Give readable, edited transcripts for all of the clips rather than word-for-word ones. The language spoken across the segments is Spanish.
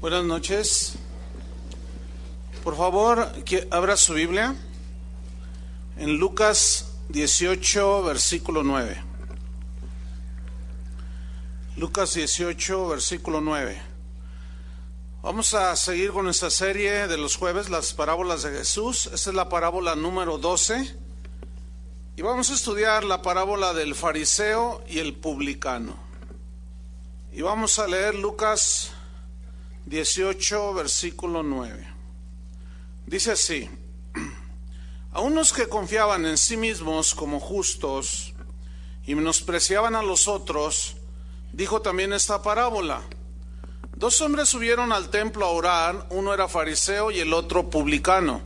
Buenas noches. Por favor, que abra su Biblia en Lucas 18, versículo 9. Lucas 18, versículo 9. Vamos a seguir con esta serie de los jueves, las parábolas de Jesús. Esta es la parábola número 12. Y vamos a estudiar la parábola del fariseo y el publicano. Y vamos a leer Lucas 18, versículo 9. Dice así: a unos que confiaban en sí mismos como justos y menospreciaban a los otros, dijo también esta parábola. Dos hombres subieron al templo a orar, uno era fariseo y el otro publicano.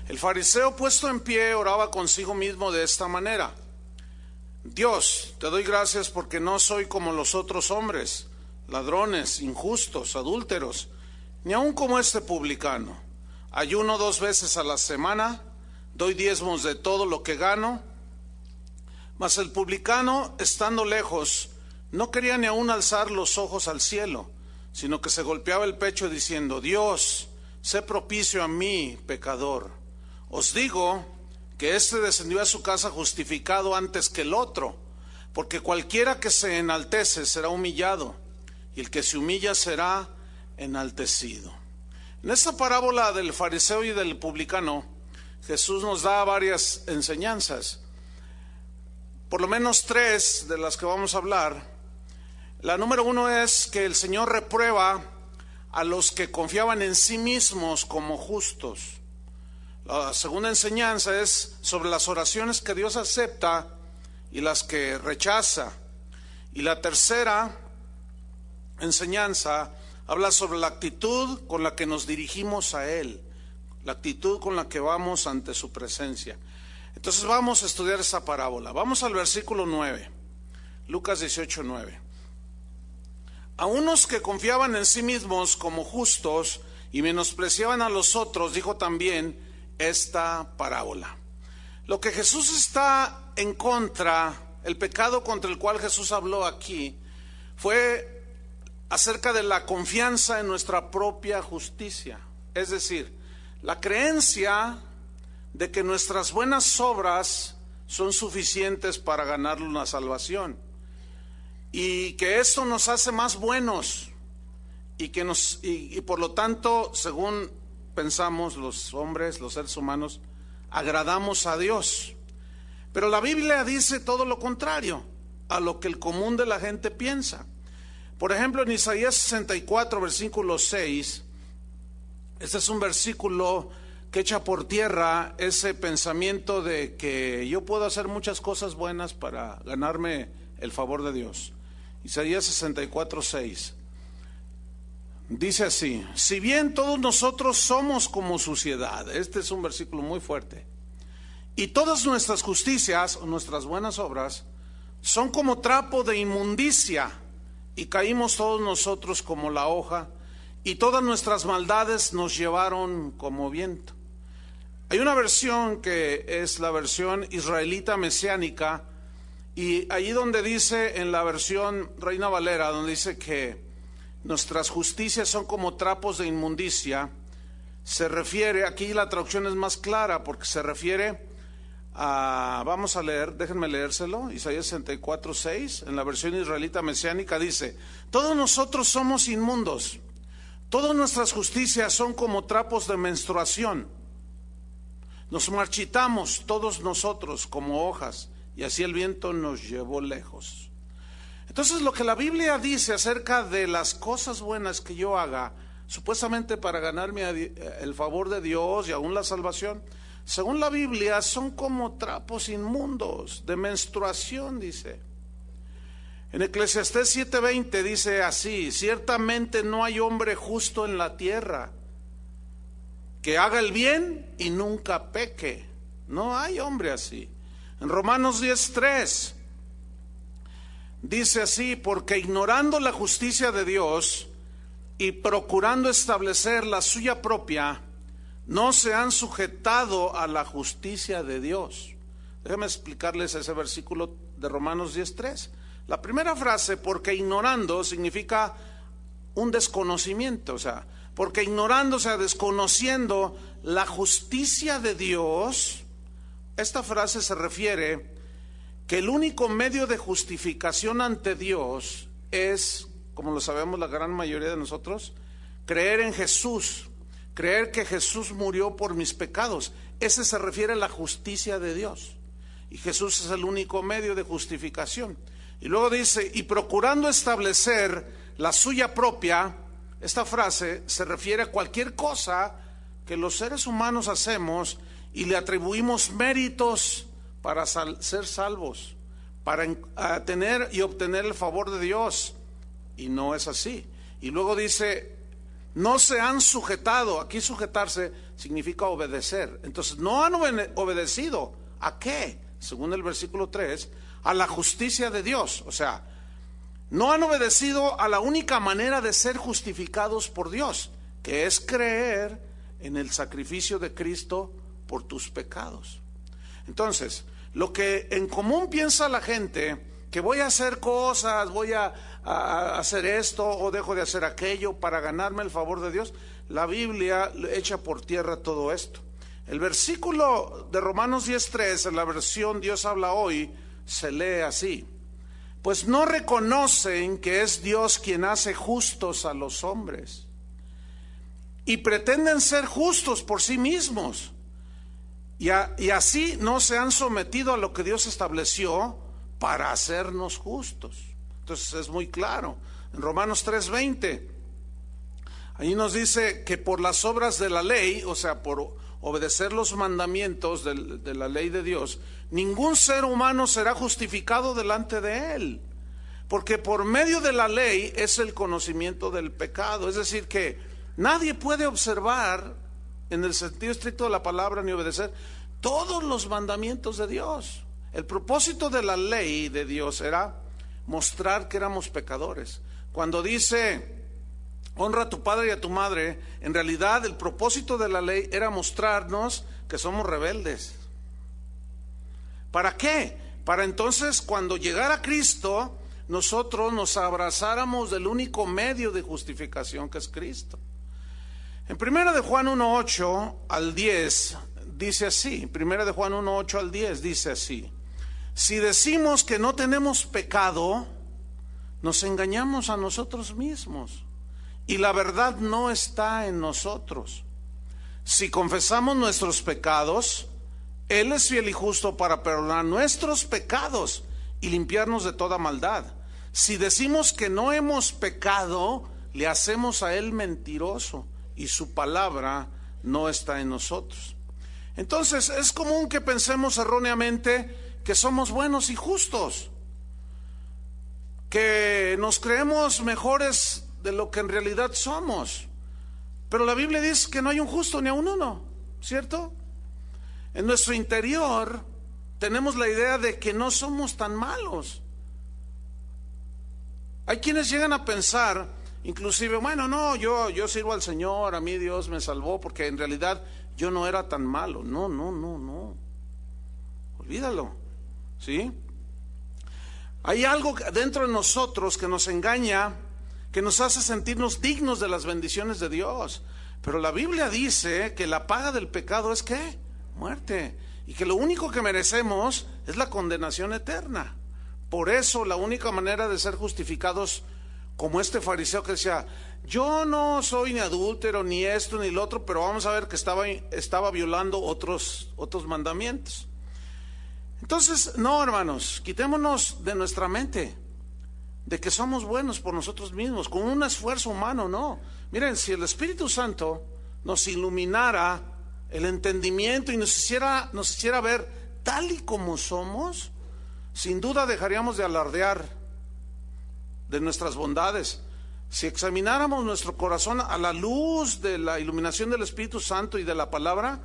El fariseo, puesto en pie, oraba consigo mismo de esta manera: Dios, te doy gracias porque no soy como los otros hombres, ladrones, injustos, adúlteros, ni aun como este publicano. Ayuno 2 veces a la semana, doy diezmos de todo lo que gano. Mas el publicano, estando lejos, no quería ni aun alzar los ojos al cielo, sino que se golpeaba el pecho diciendo: Dios, sé propicio a mí, pecador. Os digo que éste descendió a su casa justificado antes que el otro, porque cualquiera que se enaltece será humillado, y el que se humilla será enaltecido. En esta parábola del fariseo y del publicano, Jesús nos da varias enseñanzas, por lo menos 3 de las que vamos a hablar. La número 1 es que el Señor reprueba a los que confiaban en sí mismos como justos. La segunda enseñanza es sobre las oraciones que Dios acepta y las que rechaza. Y la tercera enseñanza habla sobre la actitud con la que nos dirigimos a Él, la actitud con la que vamos ante su presencia. Entonces vamos a estudiar esa parábola. Vamos al versículo 9, Lucas 18, 9. A unos que confiaban en sí mismos como justos y menospreciaban a los otros, dijo también esta parábola. Lo que Jesús está en contra, el pecado contra el cual Jesús habló aquí, fue acerca de la confianza en nuestra propia justicia. Es decir, la creencia de que nuestras buenas obras son suficientes para ganar una salvación, y que esto nos hace más buenos, y por lo tanto, según pensamos los hombres, los seres humanos, agradamos a Dios. Pero la Biblia dice todo lo contrario a lo que el común de la gente piensa. Por ejemplo, en Isaías 64, versículo 6, este es un versículo que echa por tierra ese pensamiento de que yo puedo hacer muchas cosas buenas para ganarme el favor de Dios. Isaías 64, 6 dice así: si bien todos nosotros somos como suciedad, este es un versículo muy fuerte, y todas nuestras justicias o nuestras buenas obras son como trapo de inmundicia, y caímos todos nosotros como la hoja, y todas nuestras maldades nos llevaron como viento. Hay una versión que es la versión israelita mesiánica, y allí donde dice, en la versión Reina Valera, donde dice que nuestras justicias son como trapos de inmundicia, se refiere, aquí la traducción es más clara porque se refiere a, vamos a leer, déjenme leérselo, Isaías 64, 6, en la versión israelita mesiánica dice: todos nosotros somos inmundos, todas nuestras justicias son como trapos de menstruación, nos marchitamos todos nosotros como hojas, y así el viento nos llevó lejos. Entonces, lo que la Biblia dice acerca de las cosas buenas que yo haga, supuestamente para ganarme el favor de Dios y aún la salvación, según la Biblia, son como trapos inmundos de menstruación, dice. En Eclesiastés 7:20 dice así: ciertamente no hay hombre justo en la tierra que haga el bien y nunca peque. No hay hombre así. En Romanos 10:3 dice así: porque ignorando la justicia de Dios y procurando establecer la suya propia, no se han sujetado a la justicia de Dios. Déjenme explicarles ese versículo de Romanos 10:3. La primera frase, porque ignorando, significa un desconocimiento, o sea, porque ignorando, o sea, desconociendo la justicia de Dios. Esta frase se refiere que el único medio de justificación ante Dios es, como lo sabemos la gran mayoría de nosotros, creer en Jesús, creer que Jesús murió por mis pecados. Ese se refiere a la justicia de Dios, y Jesús es el único medio de justificación. Y luego dice, y procurando establecer la suya propia. Esta frase se refiere a cualquier cosa que los seres humanos hacemos y le atribuimos méritos para ser salvos, para tener y obtener el favor de Dios, y no es así. Y luego dice, no se han sujetado. Aquí sujetarse significa obedecer. Entonces no han obedecido. ¿A qué? Según el versículo 3, a la justicia de Dios. O sea, no han obedecido a la única manera de ser justificados por Dios, que es creer en el sacrificio de Cristo por tus pecados. Entonces, lo que en común piensa la gente, que voy a hacer cosas, voy a hacer esto o dejo de hacer aquello para ganarme el favor de Dios, la Biblia echa por tierra todo esto. El versículo de Romanos 10:3, en la versión Dios habla hoy, se lee así: pues no reconocen que es Dios quien hace justos a los hombres, y pretenden ser justos por sí mismos, y así no se han sometido a lo que Dios estableció para hacernos justos. Entonces es muy claro, en Romanos 3:20, ahí nos dice que por las obras de la ley, o sea, por obedecer los mandamientos de la ley de Dios, ningún ser humano será justificado delante de Él, porque por medio de la ley es el conocimiento del pecado. Es decir, que nadie puede observar en el sentido estricto de la palabra ni obedecer todos los mandamientos de Dios. El propósito de la ley de Dios era mostrar que éramos pecadores. Cuando dice honra a tu padre y a tu madre, en realidad el propósito de la ley era mostrarnos que somos rebeldes. ¿Para qué? Para entonces, cuando llegara Cristo, nosotros nos abrazáramos del único medio de justificación, que es Cristo. En 1 de Juan 1:8 al 10 dice así, 1 de Juan 1:8 al 10 dice así: si decimos que no tenemos pecado, nos engañamos a nosotros mismos, y la verdad no está en nosotros. Si confesamos nuestros pecados, Él es fiel y justo para perdonar nuestros pecados y limpiarnos de toda maldad. Si decimos que no hemos pecado, le hacemos a Él mentiroso, y su palabra no está en nosotros. Entonces es común que pensemos erróneamente que somos buenos y justos, que nos creemos mejores de lo que en realidad somos. Pero la Biblia dice que no hay un justo ni aun uno, ¿cierto? En nuestro interior tenemos la idea de que no somos tan malos. Hay quienes llegan a pensar, inclusive, bueno, no, yo sirvo al Señor, a mí Dios me salvó porque en realidad yo no era tan malo. No, olvídalo, ¿sí? Hay algo dentro de nosotros que nos engaña, que nos hace sentirnos dignos de las bendiciones de Dios. Pero la Biblia dice que la paga del pecado es ¿qué? Muerte. Y que lo único que merecemos es la condenación eterna. Por eso la única manera de ser justificados, como este fariseo que decía, yo no soy ni adúltero, ni esto, ni lo otro, pero vamos a ver que estaba violando otros mandamientos. Entonces, no, hermanos, quitémonos de nuestra mente de que somos buenos por nosotros mismos, con un esfuerzo humano, no. Miren, si el Espíritu Santo nos iluminara el entendimiento y nos hiciera ver tal y como somos, sin duda dejaríamos de alardear de nuestras bondades. Si examináramos nuestro corazón a la luz de la iluminación del Espíritu Santo y de la palabra,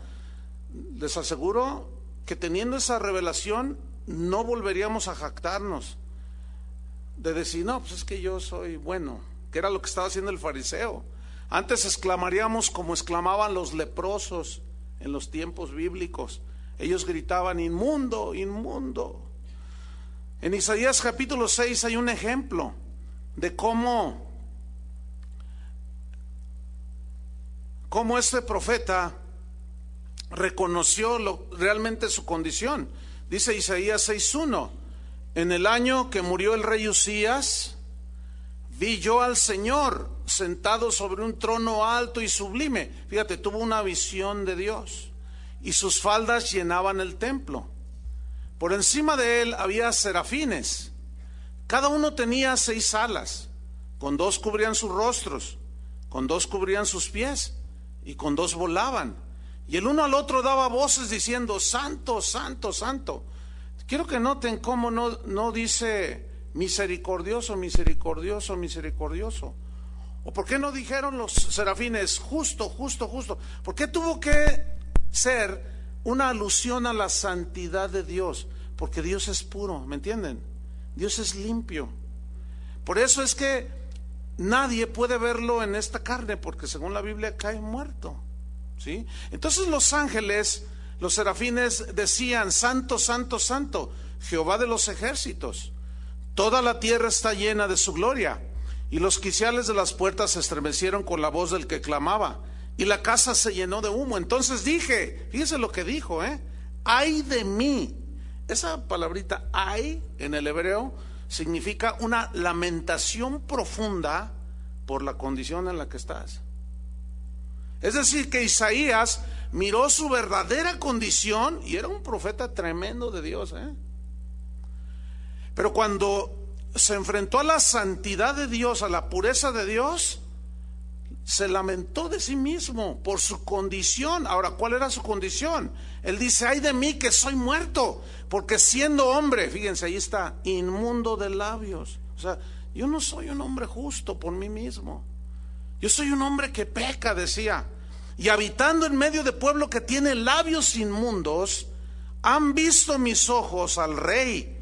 les aseguro que teniendo esa revelación no volveríamos a jactarnos de decir, no, pues es que yo soy bueno, que era lo que estaba haciendo el fariseo. Antes exclamaríamos como exclamaban los leprosos en los tiempos bíblicos. Ellos gritaban, inmundo, inmundo. En Isaías capítulo 6 hay un ejemplo de cómo cómo este profeta reconoció realmente su condición. Dice Isaías 6:1: en el año que murió el rey Usías, vi yo al Señor sentado sobre un trono alto y sublime. Fíjate, tuvo una visión de Dios, y sus faldas llenaban el templo. Por encima de él había serafines, cada uno tenía 6 alas, con 2 cubrían sus rostros, con 2 cubrían sus pies, y con 2 volaban. Y el uno al otro daba voces diciendo: Santo, Santo, Santo. Quiero que noten cómo no dice misericordioso, misericordioso, misericordioso. ¿O por qué no dijeron los serafines justo, justo, justo? ¿Por qué tuvo que ser una alusión a la santidad de Dios? Porque Dios es puro, ¿me entienden? Dios es limpio. Por eso es que nadie puede verlo en esta carne, porque según la Biblia cae muerto, ¿sí? Entonces los ángeles, los serafines decían: Santo, Santo, Santo, Jehová de los ejércitos. Toda la tierra está llena de su gloria. Y los quiciales de las puertas se estremecieron con la voz del que clamaba, y la casa se llenó de humo. Entonces dije, fíjese lo que dijo, ay de mí. Esa palabrita ay en el hebreo significa una lamentación profunda por la condición en la que estás. Es decir, que Isaías miró su verdadera condición, y era un profeta tremendo de Dios, pero cuando se enfrentó a la santidad de Dios, a la pureza de Dios, se lamentó de sí mismo por su condición. Ahora, ¿cuál era su condición? Él dice: ay de mí que soy muerto, porque siendo hombre, fíjense, ahí está, inmundo de labios. O sea, yo no soy un hombre justo por mí mismo, yo soy un hombre que peca, decía, y habitando en medio de pueblo que tiene labios inmundos, han visto mis ojos al Rey,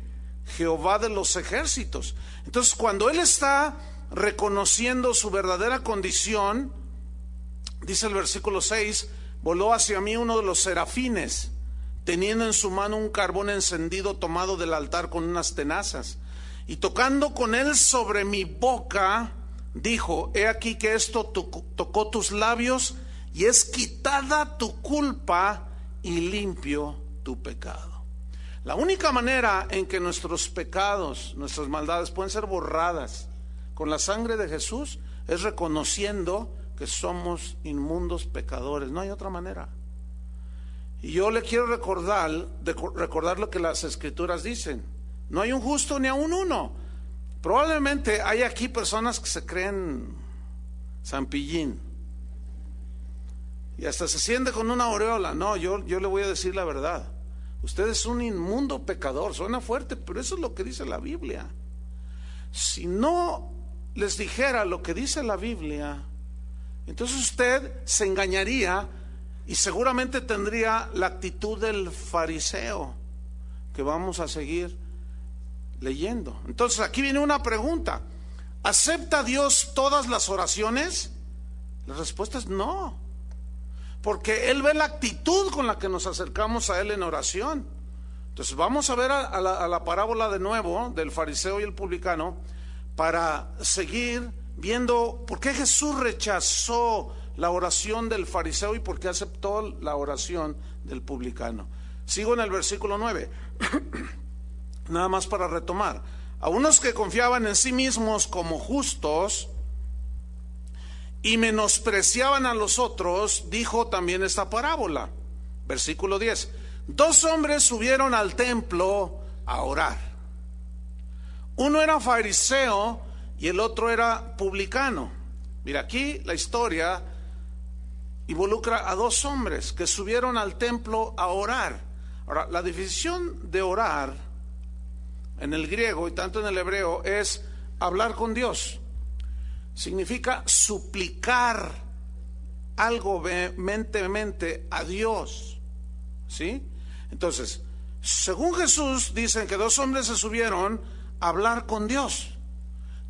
Jehová de los ejércitos. Entonces, cuando él está reconociendo su verdadera condición, dice el versículo 6: voló hacia mí uno de los serafines, teniendo en su mano un carbón encendido tomado del altar con unas tenazas, y tocando con él sobre mi boca, dijo: he aquí que esto tocó tus labios, y es quitada tu culpa y limpio tu pecado. La única manera en que nuestros pecados, nuestras maldades pueden ser borradas con la sangre de Jesús es reconociendo que somos inmundos pecadores. No hay otra manera. Y yo le quiero recordar lo que las Escrituras dicen: no hay un justo ni aun uno. Probablemente hay aquí personas que se creen Zampillín y hasta se siente con una aureola. No, yo le voy a decir la verdad: usted es un inmundo pecador. Suena fuerte, pero eso es lo que dice la Biblia. Si no les dijera lo que dice la Biblia, entonces usted se engañaría y seguramente tendría la actitud del fariseo, que vamos a seguir leyendo. Entonces aquí viene una pregunta: ¿acepta Dios todas las oraciones? La respuesta es no, porque Él ve la actitud con la que nos acercamos a Él en oración. Entonces vamos a ver a la parábola de nuevo del fariseo y el publicano, para seguir viendo por qué Jesús rechazó la oración del fariseo y por qué aceptó la oración del publicano. Sigo en el versículo 9. Nada más para retomar: a unos que confiaban en sí mismos como justos y menospreciaban a los otros, dijo también esta parábola. Versículo 10: 2 hombres subieron al templo a orar. Uno era fariseo y el otro era publicano. Mira, aquí la historia involucra a 2 hombres que subieron al templo a orar. Ahora, la definición de orar en el griego y tanto en el hebreo es hablar con Dios. Significa suplicar algo vehementemente a Dios, ¿sí? Entonces, según Jesús, dicen que 2 hombres se subieron a hablar con Dios,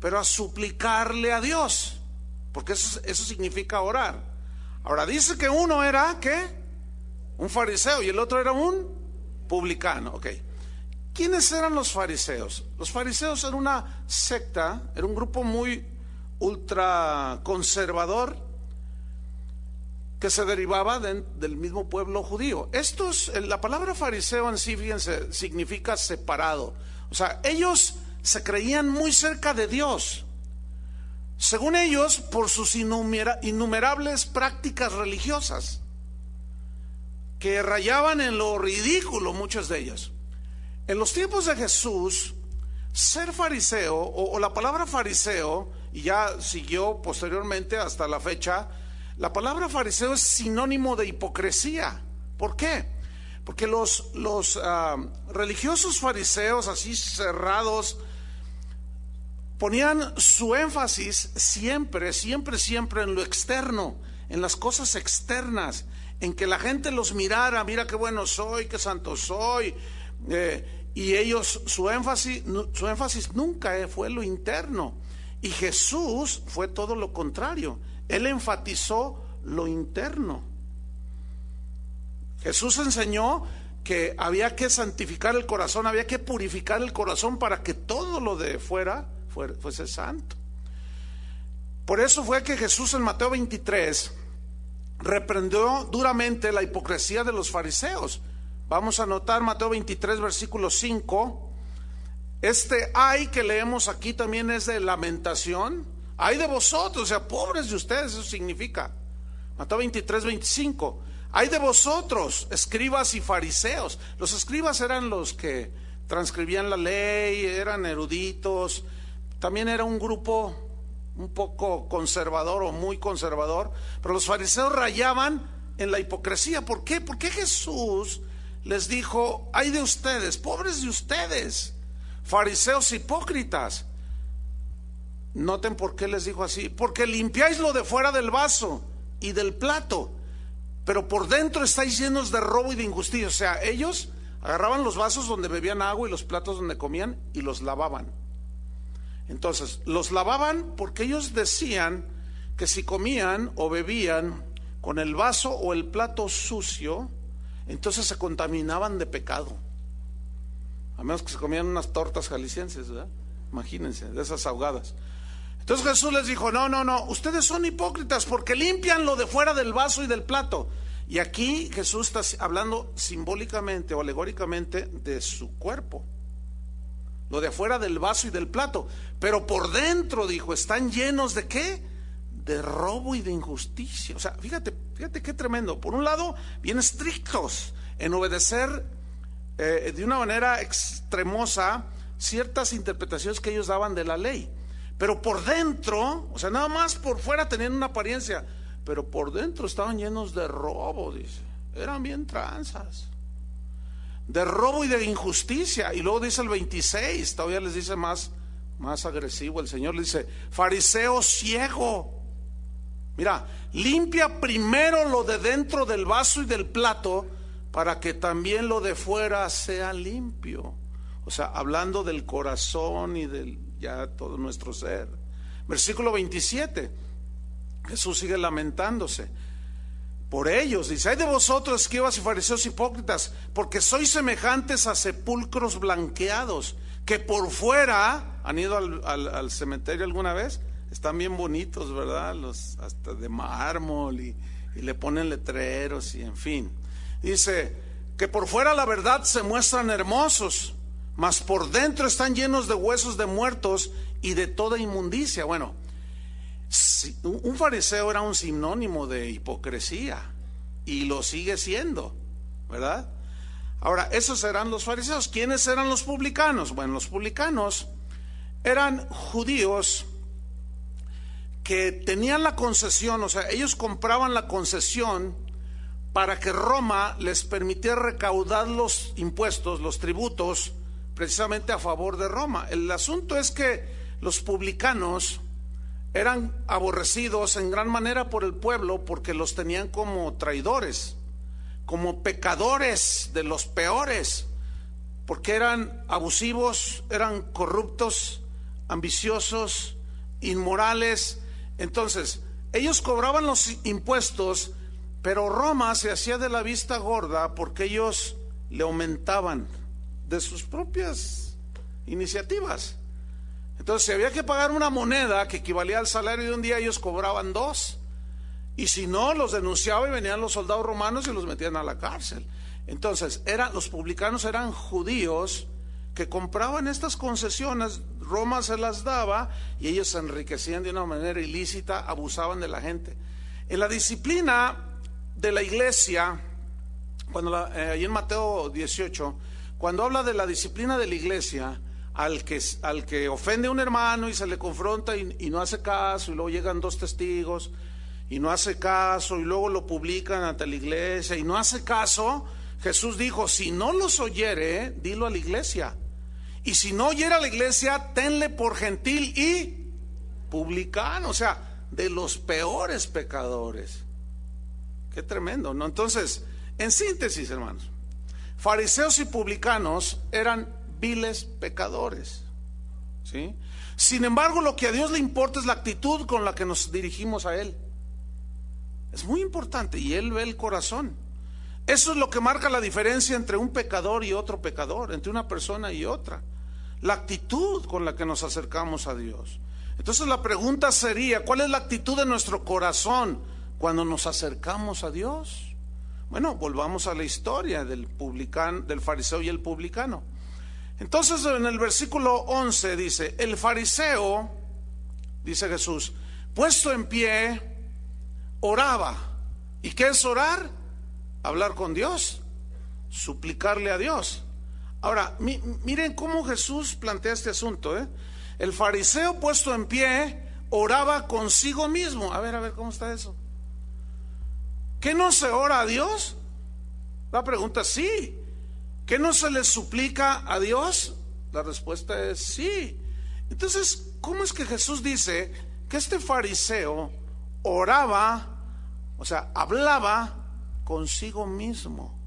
pero a suplicarle a Dios, porque eso significa orar. Ahora dice que uno era, ¿qué? Un fariseo, y el otro era un publicano. Ok, ¿quiénes eran los fariseos? Los fariseos eran una secta, era un grupo muy ultra conservador, que se derivaba del mismo pueblo judío. La palabra fariseo en sí, fíjense, significa separado. O sea, ellos se creían muy cerca de Dios, según ellos, por sus innumerables prácticas religiosas, que rayaban en lo ridículo muchas de ellas. En los tiempos de Jesús, ser fariseo, o la palabra fariseo, y ya siguió posteriormente hasta la fecha, la palabra fariseo es sinónimo de hipocresía. ¿Por qué? Porque los religiosos fariseos, así cerrados, ponían su énfasis siempre en lo externo, en las cosas externas, en que la gente los mirara, mira qué bueno soy, qué santo soy, y ellos, su énfasis nunca fue lo interno. Y Jesús fue todo lo contrario. Él enfatizó lo interno. Jesús enseñó que había que santificar el corazón, había que purificar el corazón para que todo lo de fuera fuese santo. Por eso fue que Jesús en Mateo 23 reprendió duramente la hipocresía de los fariseos. Vamos a notar Mateo 23 versículo 5. Este ay que leemos aquí también es de lamentación. Ay de vosotros, o sea, pobres de ustedes, eso significa. Mateo 23, 25. Ay de vosotros, escribas y fariseos. Los escribas eran los que transcribían la ley, eran eruditos. También era un grupo un poco conservador o muy conservador. Pero los fariseos rayaban en la hipocresía. ¿Por qué? Porque Jesús les dijo, ay de ustedes, pobres de ustedes, fariseos hipócritas. Noten por qué les dijo así: porque limpiáis lo de fuera del vaso y del plato, pero por dentro estáis llenos de robo y de injusticia. O sea, ellos agarraban los vasos donde bebían agua y los platos donde comían y los lavaban. Entonces, los lavaban porque ellos decían que si comían o bebían con el vaso o el plato sucio, entonces se contaminaban de pecado. A menos que se comían unas tortas jaliscienses, ¿verdad? Imagínense, de esas ahogadas. Entonces Jesús les dijo, no, ustedes son hipócritas porque limpian lo de fuera del vaso y del plato. Y aquí Jesús está hablando simbólicamente o alegóricamente de su cuerpo. Lo de afuera del vaso y del plato. Pero por dentro, dijo, están llenos ¿de qué? De robo y de injusticia. O sea, fíjate qué tremendo. Por un lado, bien estrictos en obedecer de una manera extremosa ciertas interpretaciones que ellos daban de la ley. Pero por dentro, o sea, nada más por fuera tenían una apariencia, pero por dentro estaban llenos de robo, dice. Eran bien tranzas. De robo y de injusticia. Y luego dice el 26, todavía les dice más agresivo. El Señor le dice, fariseo ciego, mira, limpia primero lo de dentro del vaso y del plato para que también lo de fuera sea limpio. O sea, hablando del corazón y del ya todo nuestro ser. Versículo 27, Jesús sigue lamentándose por ellos. Dice, ay de vosotros, escribas y fariseos hipócritas, porque sois semejantes a sepulcros blanqueados, que por fuera, ¿han ido al cementerio alguna vez? Están bien bonitos, ¿verdad? Hasta de mármol y le ponen letreros y en fin. Dice, que por fuera la verdad se muestran hermosos, mas por dentro están llenos de huesos de muertos y de toda inmundicia. Bueno, un fariseo era un sinónimo de hipocresía y lo sigue siendo, ¿verdad? Ahora, esos eran los fariseos. ¿Quiénes eran los publicanos? Bueno, los publicanos eran judíos que tenían la concesión, o sea, ellos compraban la concesión para que Roma les permitiera recaudar los impuestos, los tributos, precisamente a favor de Roma. El asunto es que los publicanos eran aborrecidos en gran manera por el pueblo porque los tenían como traidores, como pecadores de los peores, porque eran abusivos, eran corruptos, ambiciosos, inmorales. Entonces, ellos cobraban los impuestos, pero Roma se hacía de la vista gorda porque ellos le aumentaban de sus propias iniciativas. Entonces, si había que pagar una moneda que equivalía al salario de un día, ellos cobraban 2. Y si no, los denunciaba y venían los soldados romanos y los metían a la cárcel. Entonces, los publicanos eran judíos que compraban estas concesiones, Roma se las daba y ellos se enriquecían de una manera ilícita, abusaban de la gente. En la disciplina de la iglesia, ahí en Mateo 18, cuando habla de la disciplina de la iglesia, al que ofende a un hermano y se le confronta y no hace caso, y luego llegan dos testigos y no hace caso, y luego lo publican ante la iglesia y no hace caso, Jesús dijo: si no los oyere, dilo a la iglesia, y si no oyere a la iglesia, tenle por gentil y publicano, o sea, de los peores pecadores. Qué tremendo, ¿no? Entonces, en síntesis, hermanos, fariseos y publicanos eran viles pecadores, ¿sí? Sin embargo, lo que a Dios le importa es la actitud con la que nos dirigimos a Él. Es muy importante, y Él ve el corazón. Eso es lo que marca la diferencia entre un pecador y otro pecador, entre una persona y otra. La actitud con la que nos acercamos a Dios. Entonces la pregunta sería: ¿cuál es la actitud de nuestro corazón cuando nos acercamos a Dios? Bueno, volvamos a la historia del fariseo y el publicano. Entonces en el versículo 11 dice: el fariseo, dice Jesús, puesto en pie, oraba. ¿Y qué es orar? Hablar con Dios, suplicarle a Dios. Ahora, miren cómo Jesús plantea este asunto, ¿eh? El fariseo puesto en pie oraba consigo mismo. A ver, ¿cómo está eso? ¿Qué no se ora a Dios? La pregunta es sí. ¿Qué no se le suplica a Dios? La respuesta es sí. Entonces, ¿cómo es que Jesús dice que este fariseo oraba, o sea, hablaba consigo mismo?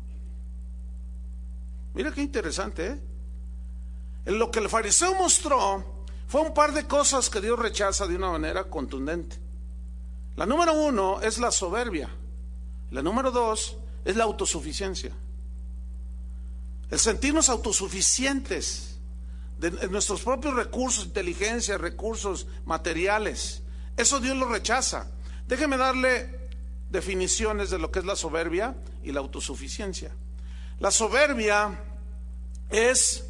Mira qué interesante, ¿eh? En lo que el fariseo mostró fue un par de cosas que Dios rechaza de una manera contundente. La número 1 es la soberbia. La número 2 es la autosuficiencia. El sentirnos autosuficientes de nuestros propios recursos, inteligencia, recursos materiales. Eso Dios lo rechaza. Déjeme darle definiciones de lo que es la soberbia y la autosuficiencia. La soberbia es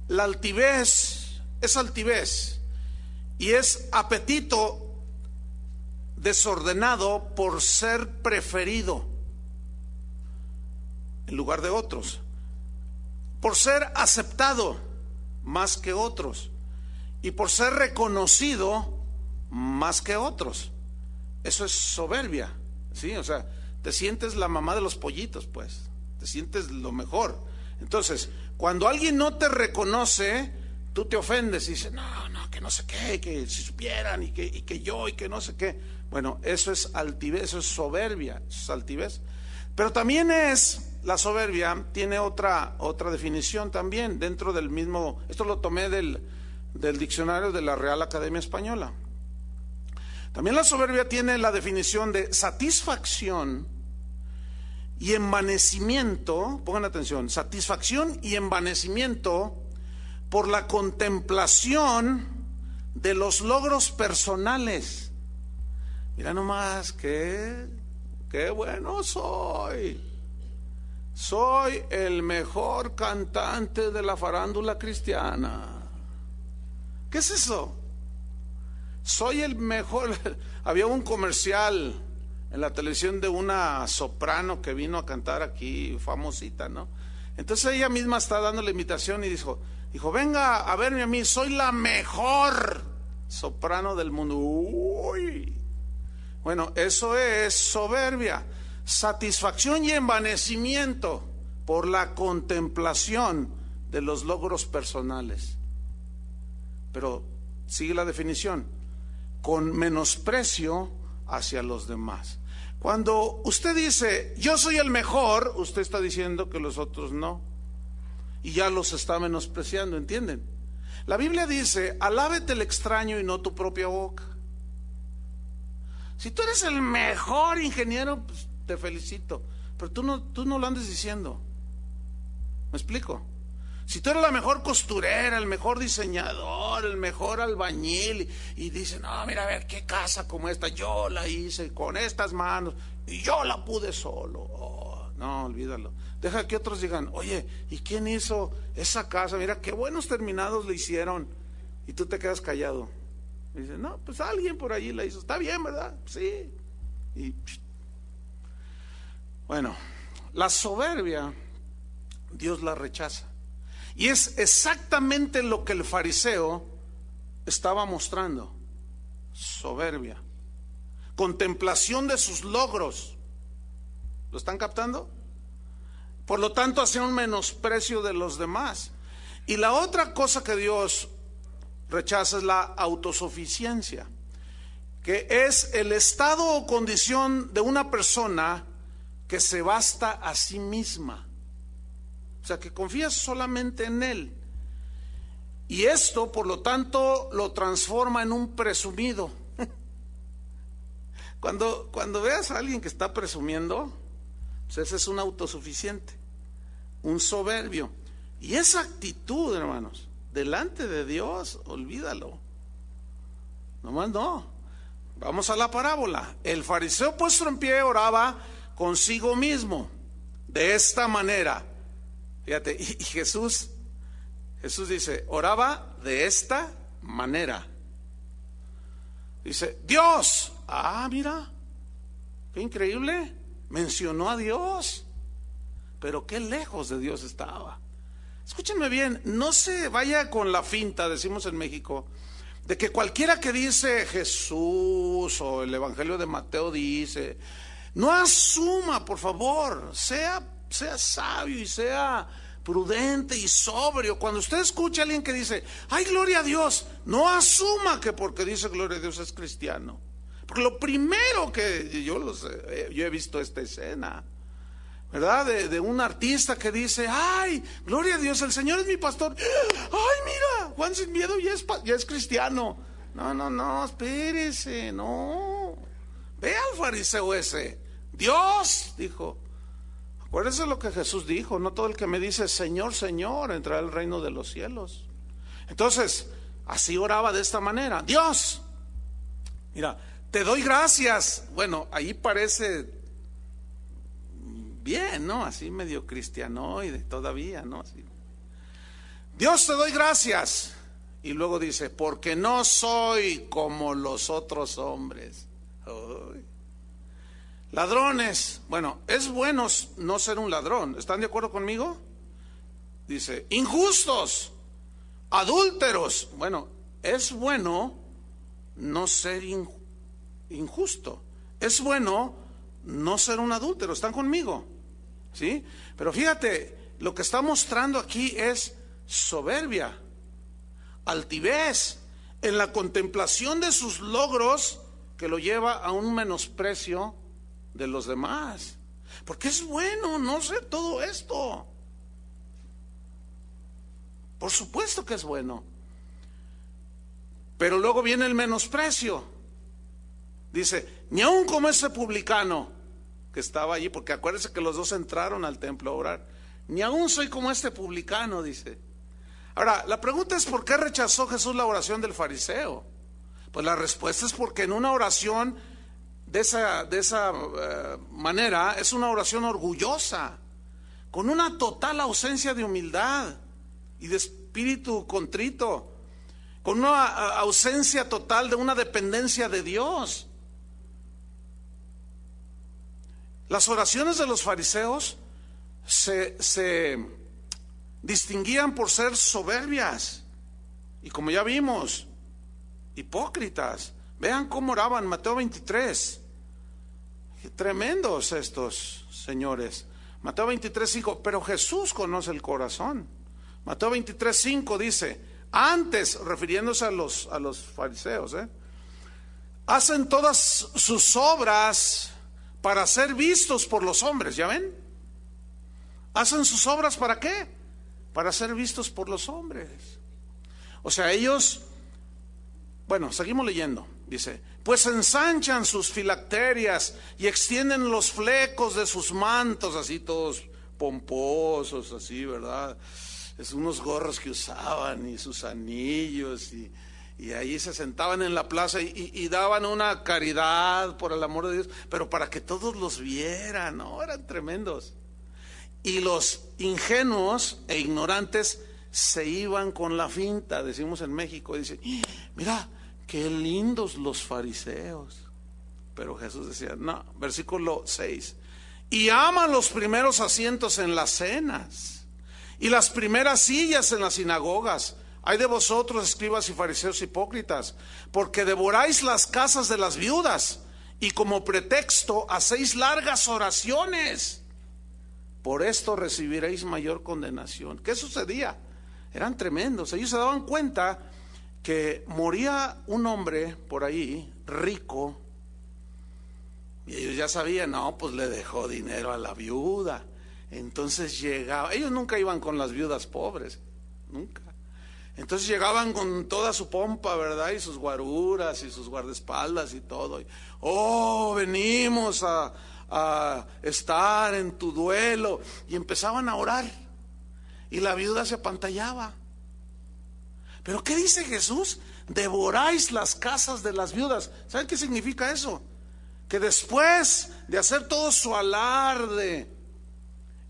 la altivez, y es apetito desordenado por ser preferido en lugar de otros, por ser aceptado más que otros y por ser reconocido más que otros. Eso es soberbia, ¿sí? O sea, te sientes la mamá de los pollitos, pues, te sientes lo mejor. Entonces, cuando alguien no te reconoce, tú te ofendes y dices: no, que no sé qué, que si supieran, y que yo, y que no sé qué. Bueno, eso es altivez, eso es soberbia, eso es altivez. Pero también la soberbia tiene otra definición también dentro del mismo. Esto lo tomé del diccionario de la Real Academia Española. También la soberbia tiene la definición de satisfacción y envanecimiento. Pongan atención: satisfacción y envanecimiento por la contemplación de los logros personales. Mira nomás, qué bueno soy. Soy el mejor cantante de la farándula cristiana. ¿Qué es eso? Soy el mejor. Había un comercial en la televisión de una soprano que vino a cantar aquí, famosita, ¿no? Entonces ella misma está dando la invitación y dijo: venga a verme a mí, soy la mejor soprano del mundo. Uy. Bueno, eso es soberbia, satisfacción y envanecimiento por la contemplación de los logros personales. Pero sigue la definición: con menosprecio hacia los demás. Cuando usted dice yo soy el mejor, usted está diciendo que los otros no, y ya los está menospreciando, ¿entienden? La Biblia dice: alábete el extraño y no tu propia boca. Si tú eres el mejor ingeniero, pues te felicito, pero tú no lo andes diciendo. ¿Me explico? Si tú eres la mejor costurera, el mejor diseñador, el mejor albañil, y dicen, no, mira, a ver, qué casa como esta, yo la hice con estas manos, y yo la pude solo. Oh, no, olvídalo. Deja que otros digan, oye, ¿y quién hizo esa casa? Mira, qué buenos terminados le hicieron. Y tú te quedas callado. Y dices, no, pues alguien por allí la hizo. Está bien, ¿verdad? Sí. Y bueno, la soberbia, Dios la rechaza. Y es exactamente lo que el fariseo estaba mostrando: soberbia, contemplación de sus logros. ¿Lo están captando? Por lo tanto, hacía un menosprecio de los demás. Y la otra cosa que Dios rechaza es la autosuficiencia, que es el estado o condición de una persona que se basta a sí misma. O sea, que confía solamente en Él. Y esto, por lo tanto, lo transforma en un presumido. Cuando veas a alguien que está presumiendo, pues ese es un autosuficiente, un soberbio. Y esa actitud, hermanos, delante de Dios, olvídalo. Nomás no. Vamos a la parábola. El fariseo puesto en pie oraba consigo mismo de esta manera. Fíjate, y Jesús dice, oraba de esta manera. Dice, Dios. Ah, mira, qué increíble. Mencionó a Dios, pero qué lejos de Dios estaba. Escúchenme bien, no se vaya con la finta, decimos en México, de que cualquiera que dice Jesús o el Evangelio de Mateo dice, no asuma, por favor, sea sabio y sea prudente y sobrio. Cuando usted escucha a alguien que dice, ay, gloria a Dios, no asuma que porque dice gloria a Dios es cristiano. Porque lo primero que yo he visto esta escena, ¿verdad? De un artista que dice, ay, gloria a Dios, el Señor es mi pastor. Ay, mira, Juan Sin Miedo ya es cristiano. No, espérese, no. Ve al fariseo ese. Dios, dijo. Acuérdese lo que Jesús dijo, no todo el que me dice Señor, Señor, entrará al reino de los cielos. Entonces, así oraba de esta manera. Dios, mira, te doy gracias. Bueno, ahí parece bien, ¿no? Así medio cristianoide todavía, ¿no? Así. Dios, te doy gracias. Y luego dice, porque no soy como los otros hombres. Uy. Ladrones. Bueno, es bueno no ser un ladrón. ¿Están de acuerdo conmigo? Dice, injustos, adúlteros. Bueno, es bueno no ser injusto. Es bueno no ser un adúltero. ¿Están conmigo? ¿Sí? Pero fíjate, lo que está mostrando aquí es soberbia, altivez, en la contemplación de sus logros, que lo lleva a un menosprecio de los demás. Porque es bueno no ser todo esto. Por supuesto que es bueno. Pero luego viene el menosprecio. Dice, ni aun como ese publicano que estaba allí, porque acuérdense que los dos entraron al templo a orar. Ni aun soy como este publicano, dice. Ahora, la pregunta es, ¿por qué rechazó Jesús la oración del fariseo? Pues la respuesta es porque en una oración de esa manera es una oración orgullosa, con una total ausencia de humildad y de espíritu contrito, con una ausencia total de una dependencia de Dios. Las oraciones de los fariseos se distinguían por ser soberbias y, como ya vimos, hipócritas. Vean cómo oraban, Mateo 23. Tremendos estos señores. Mateo 23:5, pero Jesús conoce el corazón. Mateo 23:5 dice, antes, refiriéndose a los fariseos, hacen todas sus obras para ser vistos por los hombres. ¿Ya ven? ¿Hacen sus obras para qué? Para ser vistos por los hombres. O sea, ellos, bueno, seguimos leyendo. Dice, pues ensanchan sus filacterias y extienden los flecos de sus mantos, así todos pomposos, así, ¿verdad? es unos gorros que usaban y sus anillos y ahí se sentaban en la plaza y daban una caridad por el amor de Dios, pero para que todos los vieran, ¿no? Eran tremendos. Y los ingenuos e ignorantes se iban con la finta, decimos en México, y dicen, mira, qué lindos los fariseos. Pero Jesús decía, no, versículo 6, y aman los primeros asientos en las cenas y las primeras sillas en las sinagogas. Ay de vosotros, escribas y fariseos hipócritas, porque devoráis las casas de las viudas y como pretexto hacéis largas oraciones. Por esto recibiréis mayor condenación. ¿Qué sucedía? Eran tremendos. Ellos se daban cuenta que moría un hombre por ahí, rico, y ellos ya sabían, no, pues le dejó dinero a la viuda. Entonces llegaba, ellos nunca iban con las viudas pobres, nunca. Entonces llegaban con toda su pompa, ¿verdad? Y sus guaruras y sus guardaespaldas y todo. Oh, venimos a estar en tu duelo. Y empezaban a orar. Y la viuda se apantallaba. ¿Pero qué dice Jesús? Devoráis las casas de las viudas. ¿Saben qué significa eso? Que después de hacer todo su alarde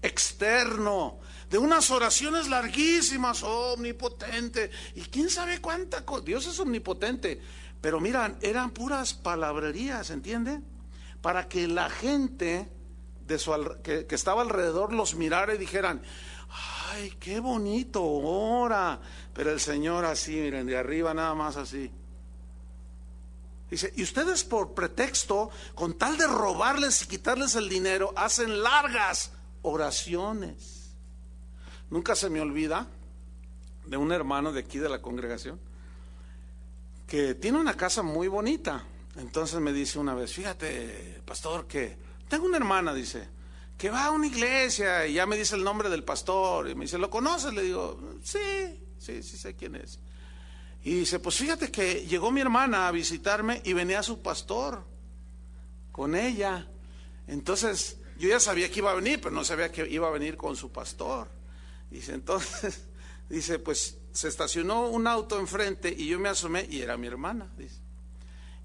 externo, de unas oraciones larguísimas, omnipotente, y quién sabe cuánta cosa, Dios es omnipotente, pero miran, eran puras palabrerías, ¿entiende? Para que la gente que estaba alrededor los mirara y dijeran, ay, qué bonito ora, pero el Señor así, miren, de arriba nada más así. Dice, y ustedes por pretexto, con tal de robarles y quitarles el dinero, hacen largas oraciones. Nunca se me olvida de un hermano de aquí de la congregación que tiene una casa muy bonita. Entonces me dice una vez, fíjate, pastor, que tengo una hermana, dice, que va a una iglesia y ya me dice el nombre del pastor. Y me dice, ¿lo conoces? Le digo, sí sé quién es. Y dice, pues fíjate que llegó mi hermana a visitarme y venía su pastor con ella. Entonces yo ya sabía que iba a venir, pero no sabía que iba a venir con su pastor. Dice, entonces, dice, pues se estacionó un auto enfrente y yo me asomé y era mi hermana, dice.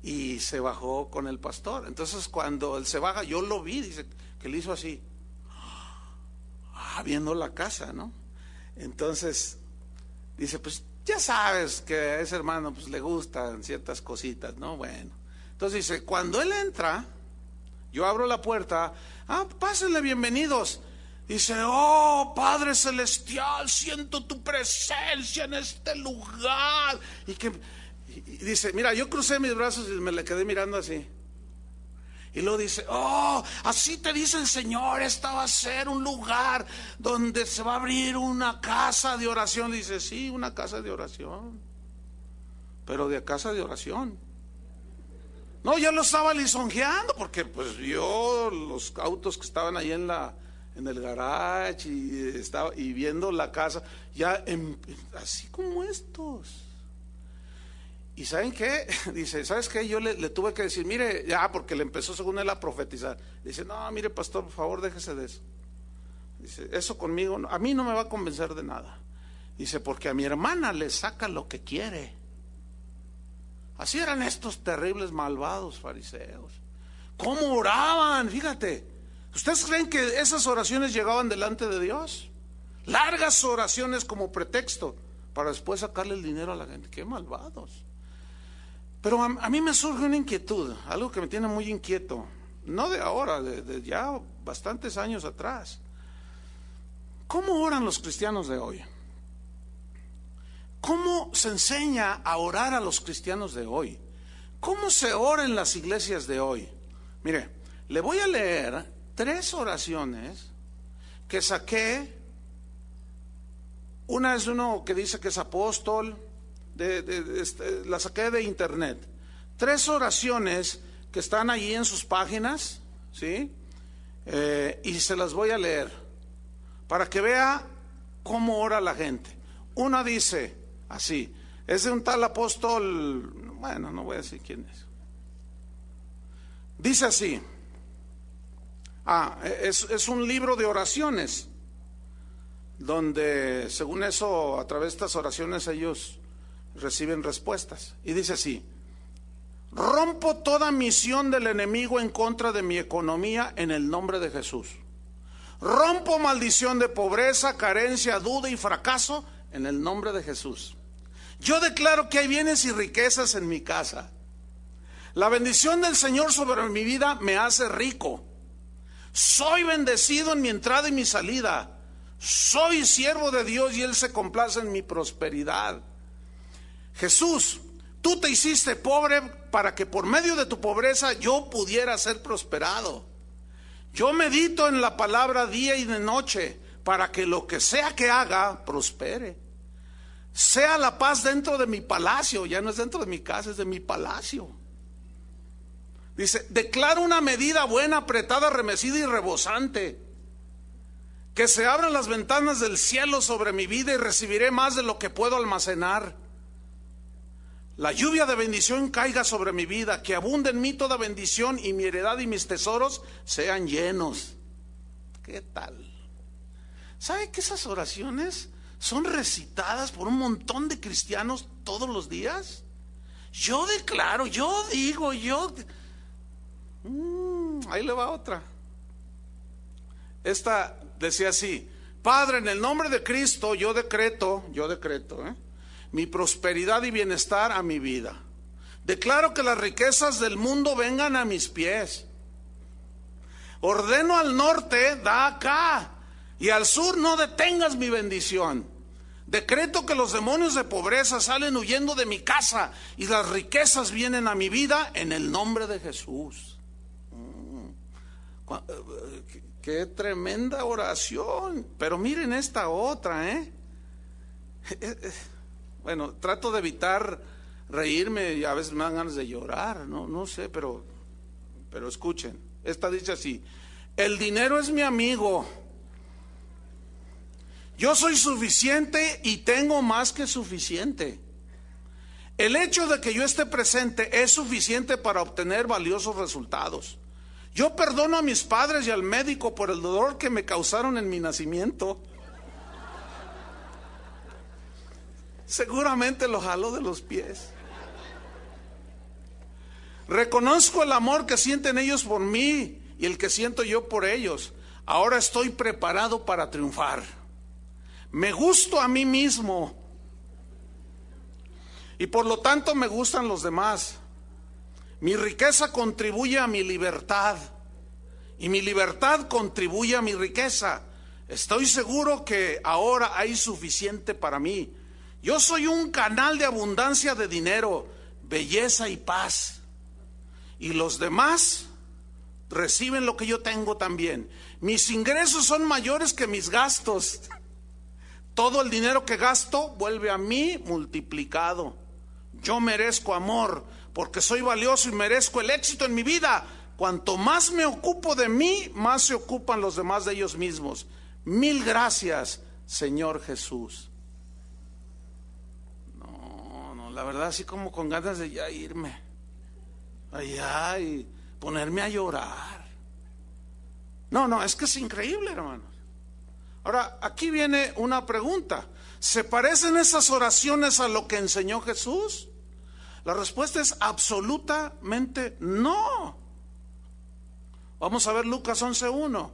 Y se bajó con el pastor. Entonces cuando él se baja, yo lo vi, dice, que le hizo así, viendo la casa, ¿no? Entonces, dice, pues ya sabes que a ese hermano pues le gustan ciertas cositas, ¿no? Bueno, entonces dice, cuando él entra, yo abro la puerta, pásenle, bienvenidos. Dice, oh Padre Celestial, siento tu presencia en este lugar. Y dice, mira, yo crucé mis brazos y me le quedé mirando así. Y luego dice, oh, así te dice el Señor, esta va a ser un lugar donde se va a abrir una casa de oración. Dice, sí, una casa de oración, pero de casa de oración. No, yo lo estaba lisonjeando porque pues vio los autos que estaban ahí en el garage y viendo la casa ya así como estos. ¿Y saben qué? Dice, ¿sabes qué? Yo le tuve que decir, mire, ya, porque le empezó según él a profetizar. Dice, no, mire, pastor, por favor, déjese de eso. Dice, eso conmigo, a mí no me va a convencer de nada. Dice, porque a mi hermana le saca lo que quiere. Así eran estos terribles malvados fariseos. ¿Cómo oraban? Fíjate. ¿Ustedes creen que esas oraciones llegaban delante de Dios? Largas oraciones como pretexto para después sacarle el dinero a la gente. ¡Qué malvados! Pero a mí me surge una inquietud, algo que me tiene muy inquieto. No de ahora, de ya bastantes años atrás. ¿Cómo oran los cristianos de hoy? ¿Cómo se enseña a orar a los cristianos de hoy? ¿Cómo se ora en las iglesias de hoy? Mire, le voy a leer 3 oraciones que saqué. Una es uno que dice que es apóstol, la saqué de internet. 3 oraciones que están allí en sus páginas, ¿sí? Y se las voy a leer para que vea cómo ora la gente. Una dice así, es de un tal apóstol, bueno, no voy a decir quién es. Dice así, es un libro de oraciones. donde según eso, a través de estas oraciones ellos reciben respuestas. Y dice así: rompo toda misión del enemigo en contra de mi economía en el nombre de Jesús. Rompo maldición de pobreza, carencia, duda y fracaso en el nombre de Jesús. Yo declaro que hay bienes y riquezas en mi casa. La bendición del Señor sobre mi vida me hace rico. Soy bendecido en mi entrada y mi salida. Soy siervo de Dios y Él se complace en mi prosperidad. Jesús, tú te hiciste pobre para que por medio de tu pobreza yo pudiera ser prosperado. Yo medito en la palabra día y de noche para que lo que sea que haga prospere. Sea la paz dentro de mi palacio, ya no es dentro de mi casa, es de mi palacio. Dice, declaro una medida buena, apretada, remecida y rebosante. Que se abran las ventanas del cielo sobre mi vida y recibiré más de lo que puedo almacenar. La lluvia de bendición caiga sobre mi vida, que abunde en mí toda bendición y mi heredad y mis tesoros sean llenos. ¿Qué tal? ¿Sabe que esas oraciones son recitadas por un montón de cristianos todos los días? Yo declaro, yo digo, ahí le va otra. Esta decía así: Padre, en el nombre de Cristo yo decreto, mi prosperidad y bienestar a mi vida. Declaro que las riquezas del mundo vengan a mis pies. Ordeno al norte, da acá, y al sur no detengas mi bendición. Decreto que los demonios de pobreza salen huyendo de mi casa y las riquezas vienen a mi vida en el nombre de Jesús. Qué tremenda oración. Pero miren esta otra, Bueno, trato de evitar reírme y a veces me dan ganas de llorar, no sé, pero escuchen. Esta dice así: el dinero es mi amigo. Yo soy suficiente y tengo más que suficiente. El hecho de que yo esté presente es suficiente para obtener valiosos resultados. Yo perdono a mis padres y al médico por el dolor que me causaron en mi nacimiento. Seguramente lo jaló de los pies. Reconozco el amor que sienten ellos por mí y el que siento yo por ellos. Ahora estoy preparado para triunfar. Me gusto a mí mismo y por lo tanto me gustan los demás. Mi riqueza contribuye a mi libertad y mi libertad contribuye a mi riqueza. Estoy seguro que ahora hay suficiente para mí. Yo soy un canal de abundancia de dinero, belleza y paz. Y los demás reciben lo que yo tengo también. Mis ingresos son mayores que mis gastos. Todo el dinero que gasto vuelve a mí multiplicado. Yo merezco amor porque soy valioso y merezco el éxito en mi vida. Cuanto más me ocupo de mí, más se ocupan los demás de ellos mismos. Mil gracias, Señor Jesús. No, la verdad, así como con ganas de ya irme allá y ponerme a llorar. No, es que es increíble, hermanos. Ahora, aquí viene una pregunta. ¿Se parecen esas oraciones a lo que enseñó Jesús? La respuesta es absolutamente no. Vamos a ver Lucas 11:1.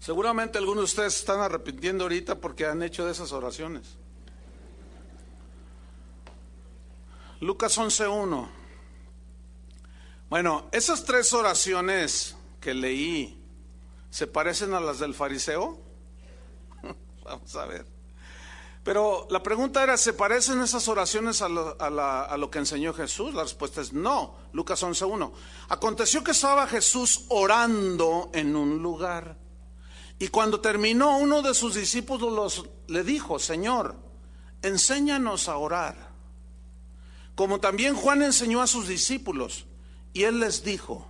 Seguramente algunos de ustedes se están arrepintiendo ahorita porque han hecho de esas oraciones. Lucas 11:1. Bueno, esas tres oraciones que leí, ¿se parecen a las del fariseo? Vamos a ver. Pero la pregunta era, ¿se parecen esas oraciones a lo que enseñó Jesús? La respuesta es no. Lucas 11:1. Aconteció que estaba Jesús orando en un lugar, y cuando terminó, uno de sus discípulos le dijo: Señor, enséñanos a orar, como también Juan enseñó a sus discípulos. Y él les dijo: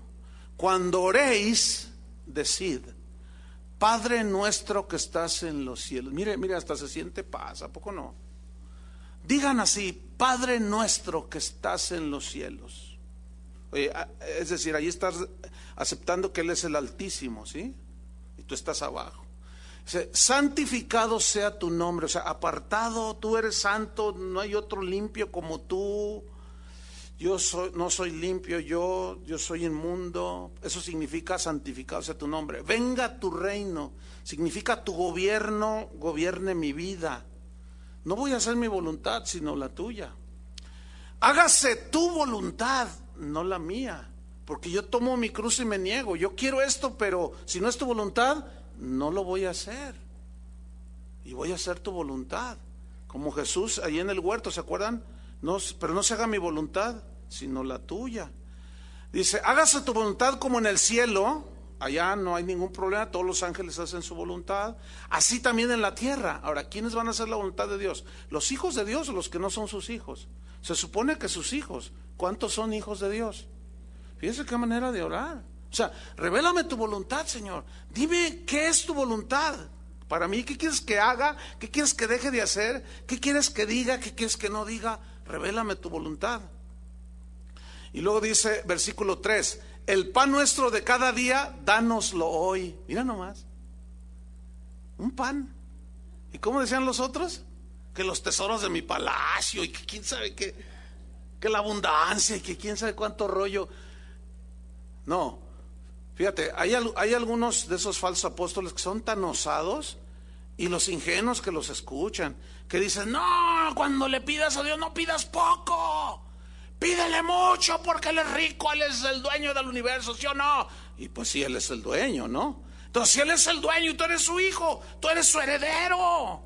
cuando oréis, decid: Padre nuestro que estás en los cielos. Mire, hasta se siente paz, ¿a poco no? Digan así: Padre nuestro que estás en los cielos. Es decir, ahí estás aceptando que Él es el Altísimo, ¿sí? Y tú estás abajo. Dice, santificado sea tu nombre, o sea, apartado, tú eres santo, no hay otro limpio como tú. No soy limpio, yo soy inmundo. Eso significa santificado sea tu nombre. Venga tu reino, significa tu gobierno, gobierne mi vida. No voy a hacer mi voluntad, sino la tuya. Hágase tu voluntad, no la mía, porque yo tomo mi cruz y me niego. Yo quiero esto, pero si no es tu voluntad, no lo voy a hacer. Y voy a hacer tu voluntad. Como Jesús ahí en el huerto, ¿se acuerdan? No, pero no se haga mi voluntad, sino la tuya. Dice, hágase tu voluntad como en el cielo. Allá no hay ningún problema, todos los ángeles hacen su voluntad. Así también en la tierra. Ahora, ¿quiénes van a hacer la voluntad de Dios? ¿Los hijos de Dios o los que no son sus hijos? Se supone que sus hijos. ¿Cuántos son hijos de Dios? Fíjense qué manera de orar. O sea, revélame tu voluntad, Señor. Dime qué es tu voluntad para mí. ¿Qué quieres que haga? ¿Qué quieres que deje de hacer? ¿Qué quieres que diga? ¿Qué quieres que no diga? Revélame tu voluntad. Y luego dice, versículo 3, el pan nuestro de cada día, dánoslo hoy. Mira nomás, un pan. ¿Y cómo decían los otros? Que los tesoros de mi palacio y que quién sabe qué, que la abundancia y que quién sabe cuánto rollo. No, fíjate, hay algunos de esos falsos apóstoles que son tan osados, y los ingenuos que los escuchan, que dicen, no, cuando le pidas a Dios no pidas poco, pídele mucho porque Él es rico, Él es el dueño del universo, ¿sí o no? Y pues sí, Él es el dueño, ¿no? Entonces si Él es el dueño y tú eres su hijo, tú eres su heredero,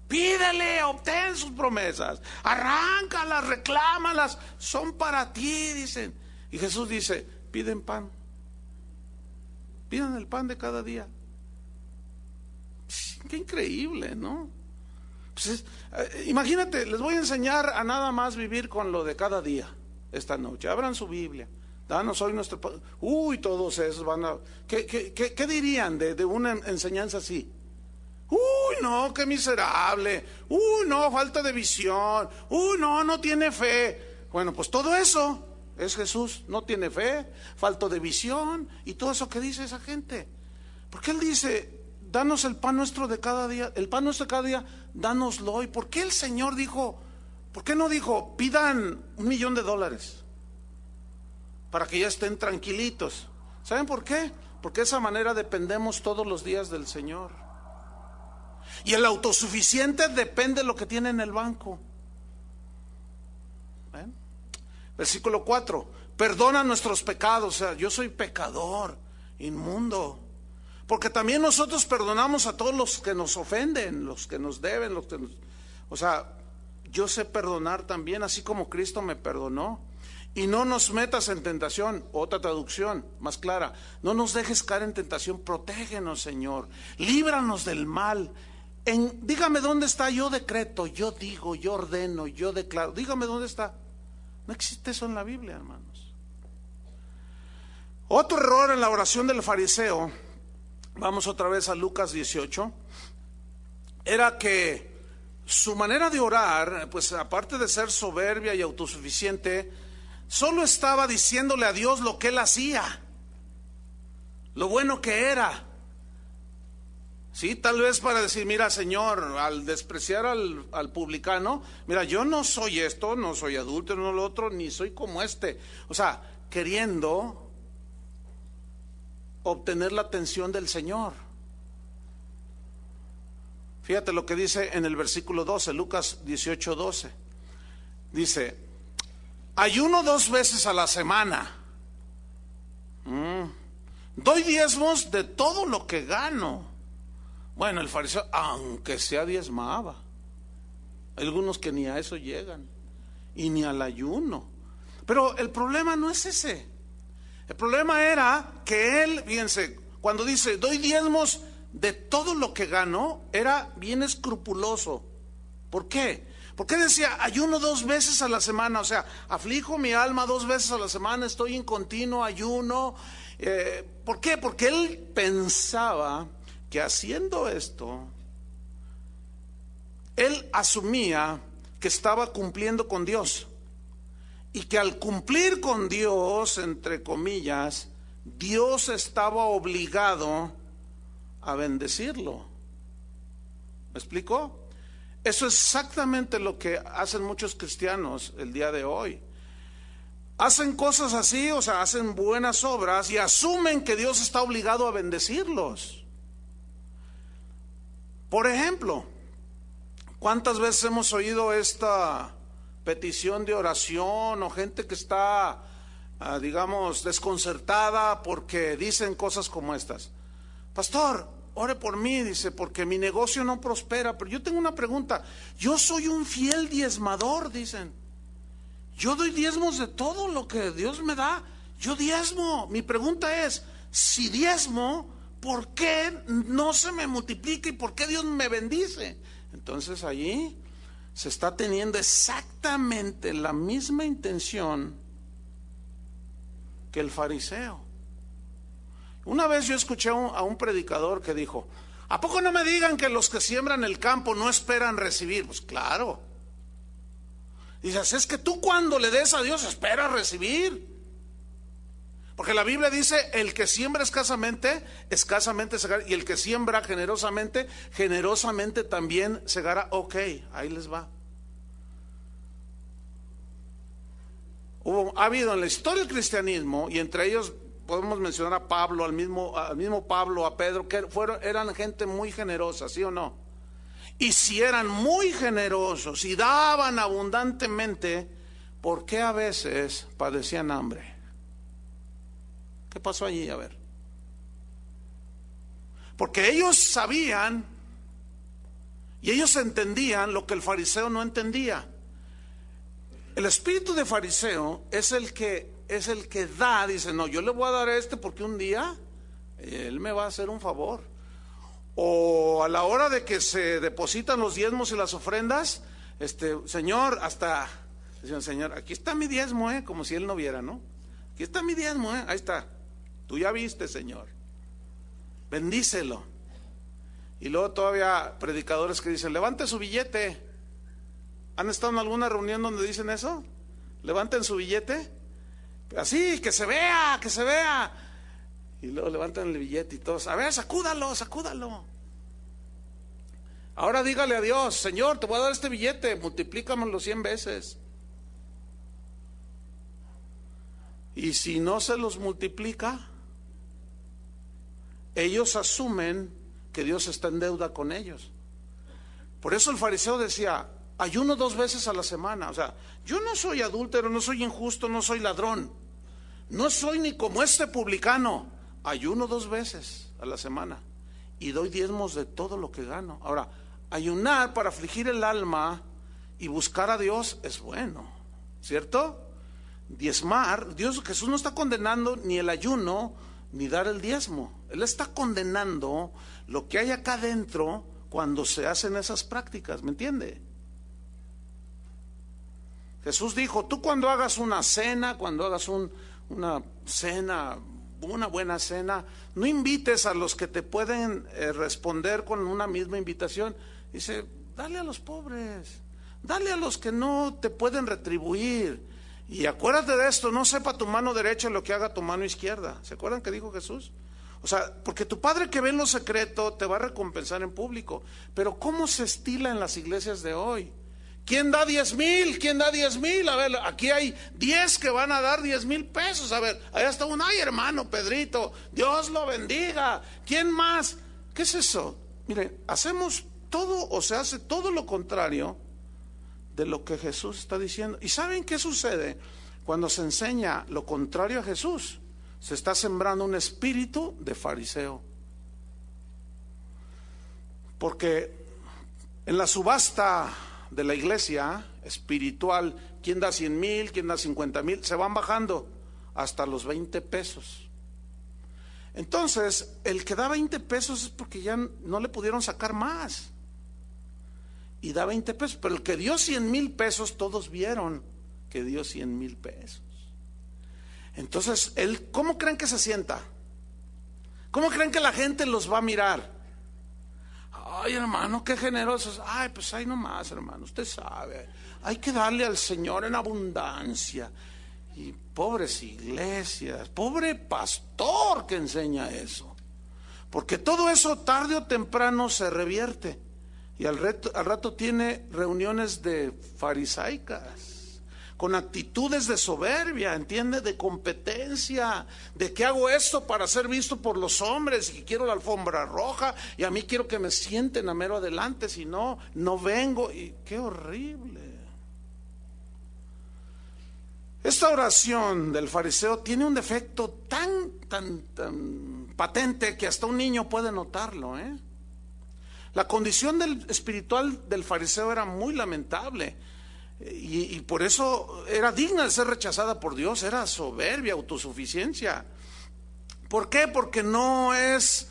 pídele, obtén sus promesas, arráncalas, reclámalas, son para ti, dicen. Y Jesús dice, piden pan, pidan el pan de cada día. Qué increíble, ¿no? Pues imagínate, les voy a enseñar a nada más vivir con lo de cada día esta noche. Abran su Biblia, danos hoy nuestro... todos esos van a... ¿Qué dirían de una enseñanza así? No, qué miserable. No, falta de visión. No tiene fe. Bueno, pues todo eso es Jesús. No tiene fe, falta de visión y todo eso que dice esa gente. Porque Él dice... danos el pan nuestro de cada día, el pan nuestro de cada día, dánoslo hoy. ¿Por qué el Señor dijo, por qué no dijo, pidan $1,000,000 para que ya estén tranquilitos? ¿Saben por qué? Porque de esa manera dependemos todos los días del Señor. Y el autosuficiente depende de lo que tiene en el banco. ¿Ven? Versículo 4, perdona nuestros pecados. O sea, yo soy pecador, inmundo. Porque también nosotros perdonamos a todos los que nos ofenden, los que nos deben, o sea, yo sé perdonar también, así como Cristo me perdonó. Y no nos metas en tentación, otra traducción más clara, no nos dejes caer en tentación, protégenos, Señor, líbranos del mal. Dígame dónde está, yo decreto, yo digo, yo ordeno, yo declaro, dígame dónde está. No existe eso en la Biblia, hermanos. Otro error en la oración del fariseo, vamos otra vez a Lucas 18, era que su manera de orar, pues aparte de ser soberbia y autosuficiente, solo estaba diciéndole a Dios lo que él hacía, lo bueno que era. Sí, tal vez para decir, mira, Señor, al despreciar al publicano, mira, yo no soy esto, no soy adúltero, no lo otro, ni soy como este. O sea, queriendo obtener la atención del Señor. Fíjate lo que dice en el versículo 12, Lucas 18:12. Dice, ayuno 2 veces a la semana. Doy diezmos de todo lo que gano. Bueno, el fariseo, aunque sea diezmaba. Hay algunos que ni a eso llegan, y ni al ayuno. Pero el problema no es ese. El problema era que él, fíjense, cuando dice, doy diezmos de todo lo que gano, era bien escrupuloso. ¿Por qué? Porque decía, ayuno 2 veces a la semana, o sea, aflijo mi alma 2 veces a la semana, estoy en continuo ayuno. ¿Por qué? Porque él pensaba que haciendo esto, él asumía que estaba cumpliendo con Dios. y que al cumplir con Dios, entre comillas, Dios estaba obligado a bendecirlo. ¿Me explico? Eso es exactamente lo que hacen muchos cristianos el día de hoy. Hacen cosas así, o sea, hacen buenas obras y asumen que Dios está obligado a bendecirlos. Por ejemplo, ¿cuántas veces hemos oído esta petición de oración o gente que está, digamos, desconcertada porque dicen cosas como estas? Pastor, ore por mí, dice, porque mi negocio no prospera. Pero yo tengo una pregunta. Yo soy un fiel diezmador, dicen. Yo doy diezmos de todo lo que Dios me da. Yo diezmo. Mi pregunta es, si diezmo, ¿por qué no se me multiplica y por qué Dios me bendice? Entonces allí se está teniendo exactamente la misma intención que el fariseo. Una vez yo escuché a un predicador que dijo: ¿a poco no me digan que los que siembran el campo no esperan recibir? Pues claro. Dices, es que tú cuando le des a Dios esperas recibir. Porque la Biblia dice, el que siembra escasamente, escasamente segará, y el que siembra generosamente, generosamente también segará. Ok, ahí les va. Ha habido en la historia del cristianismo, y entre ellos podemos mencionar a Pablo, al mismo Pablo, a Pedro, que eran gente muy generosa, ¿sí o no? Y si eran muy generosos y daban abundantemente, ¿por qué a veces padecían hambre? ¿Qué pasó allí? A ver. Porque ellos sabían y ellos entendían lo que el fariseo no entendía. El espíritu de fariseo es el que da, dice, no, yo le voy a dar a este porque un día él me va a hacer un favor. O a la hora de que se depositan los diezmos y las ofrendas, Señor, Señor, aquí está mi diezmo, como si él no viera, ¿no? Aquí está mi diezmo, ahí está. Tú ya viste, Señor. Bendícelo. Y luego todavía predicadores que dicen, levante su billete. ¿Han estado en alguna reunión donde dicen eso? Levanten su billete. Así, que se vea, que se vea. Y luego levantan el billete y todos, a ver, sacúdalo, sacúdalo. Ahora dígale a Dios, Señor, te voy a dar este billete, multiplícamelo 100 veces. Y si no se los multiplica, ellos asumen que Dios está en deuda con ellos. Por eso el fariseo decía, ayuno 2 veces a la semana. O sea, yo no soy adúltero, no soy injusto, no soy ladrón, no soy ni como este publicano. Ayuno 2 veces a la semana y doy diezmos de todo lo que gano. Ahora, ayunar para afligir el alma y buscar a Dios es bueno, ¿cierto? Diezmar, Jesús no está condenando ni el ayuno ni dar el diezmo. Él está condenando lo que hay acá adentro cuando se hacen esas prácticas, ¿me entiende? Jesús dijo, tú cuando hagas una cena, cuando hagas una cena, una buena cena, no invites a los que te pueden responder con una misma invitación. Dice, dale a los pobres, dale a los que no te pueden retribuir. Y acuérdate de esto, no sepa tu mano derecha lo que haga tu mano izquierda. ¿Se acuerdan que dijo Jesús? O sea, porque tu Padre que ve en lo secreto te va a recompensar en público. Pero ¿cómo se estila en las iglesias de hoy? ¿Quién da 10,000? ¿Quién da 10,000? A ver, aquí hay 10 que van a dar 10,000 pesos. A ver, allá está uno, ay hermano Pedrito, Dios lo bendiga. ¿Quién más? ¿Qué es eso? Mire, hacemos todo, o se hace todo lo contrario de lo que Jesús está diciendo. ¿Y saben qué sucede? Cuando se enseña lo contrario a Jesús, se está sembrando un espíritu de fariseo. Porque en la subasta de la iglesia espiritual, ¿quién da 100,000? ¿Quién da 50,000? Se van bajando hasta los 20 pesos. Entonces, el que da 20 pesos es porque ya no le pudieron sacar más. Y da 20 pesos. Pero el que dio 100,000 pesos, todos vieron que dio 100,000 pesos. Entonces, ¿cómo creen que se sienta? ¿Cómo creen que la gente los va a mirar? Ay, hermano, qué generosos. Ay, pues ahí nomás, hermano, usted sabe, hay que darle al Señor en abundancia. Y pobres iglesias, pobre pastor que enseña eso, porque todo eso tarde o temprano se revierte y al rato tiene reuniones de farisaicas con actitudes de soberbia, ¿entiende? De competencia, de que hago esto para ser visto por los hombres y que quiero la alfombra roja y a mí quiero que me sienten a mero adelante, si no, no vengo. Y qué horrible. Esta oración del fariseo tiene un defecto tan patente que hasta un niño puede notarlo, ¿eh? La condición espiritual del fariseo era muy lamentable y por eso era digna de ser rechazada por Dios. Era soberbia, autosuficiencia. ¿Por qué? Porque no es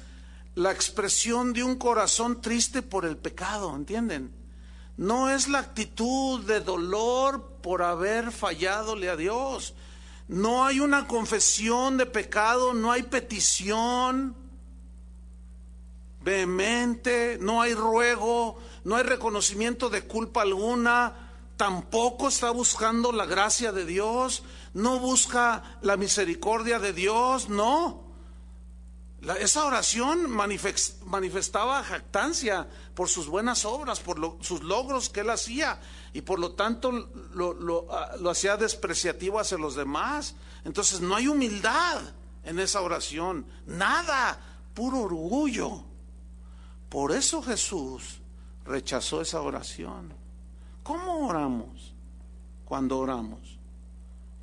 la expresión de un corazón triste por el pecado, ¿entienden? No es la actitud de dolor por haber falladole a Dios. No hay una confesión de pecado, no hay petición vehemente, no hay ruego, no hay reconocimiento de culpa alguna. Tampoco está buscando la gracia de Dios, no busca la misericordia de Dios, no. Esa oración manifestaba jactancia por sus buenas obras, por sus logros que él hacía, y por lo tanto lo hacía despreciativo hacia los demás. Entonces no hay humildad en esa oración, nada, puro orgullo. Por eso Jesús rechazó esa oración. ¿Cómo oramos cuando oramos?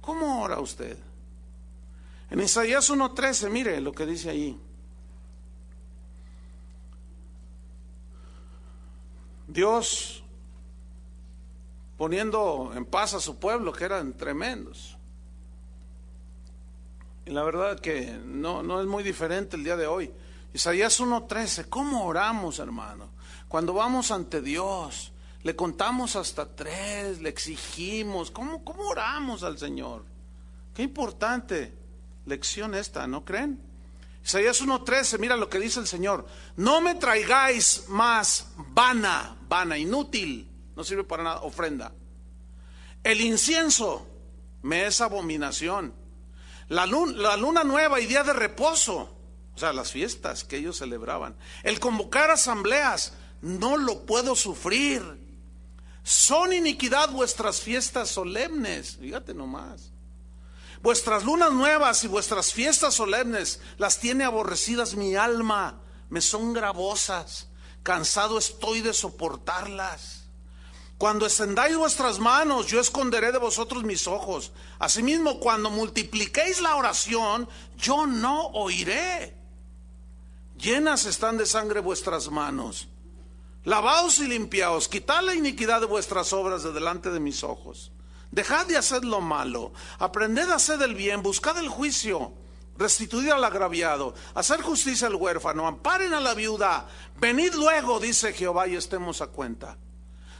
¿Cómo ora usted? En Isaías 1:13, mire lo que dice ahí. Dios poniendo en paz a su pueblo, que eran tremendos. Y la verdad que no es muy diferente el día de hoy. Isaías 1:13, ¿cómo oramos, hermano? Cuando vamos ante Dios, le contamos hasta 3, le exigimos. ¿Cómo oramos al Señor? Qué importante lección esta, ¿no creen? Isaías 1:13, mira lo que dice el Señor: no me traigáis más vana, inútil, no sirve para nada, ofrenda. El incienso me es abominación. La luna nueva y día de reposo, o sea, las fiestas que ellos celebraban, el convocar asambleas, no lo puedo sufrir. Son iniquidad vuestras fiestas solemnes, fíjate nomás. Vuestras lunas nuevas y vuestras fiestas solemnes las tiene aborrecidas mi alma, me son gravosas, cansado estoy de soportarlas. Cuando extendáis vuestras manos, yo esconderé de vosotros mis ojos. Asimismo, cuando multipliquéis la oración, yo no oiré. Llenas están de sangre vuestras manos. Lavaos y limpiaos, quitad la iniquidad de vuestras obras de delante de mis ojos. Dejad de hacer lo malo, aprended a hacer el bien, buscad el juicio, restituid al agraviado, hacer justicia al huérfano, amparen a la viuda. Venid luego, dice Jehová, y estemos a cuenta.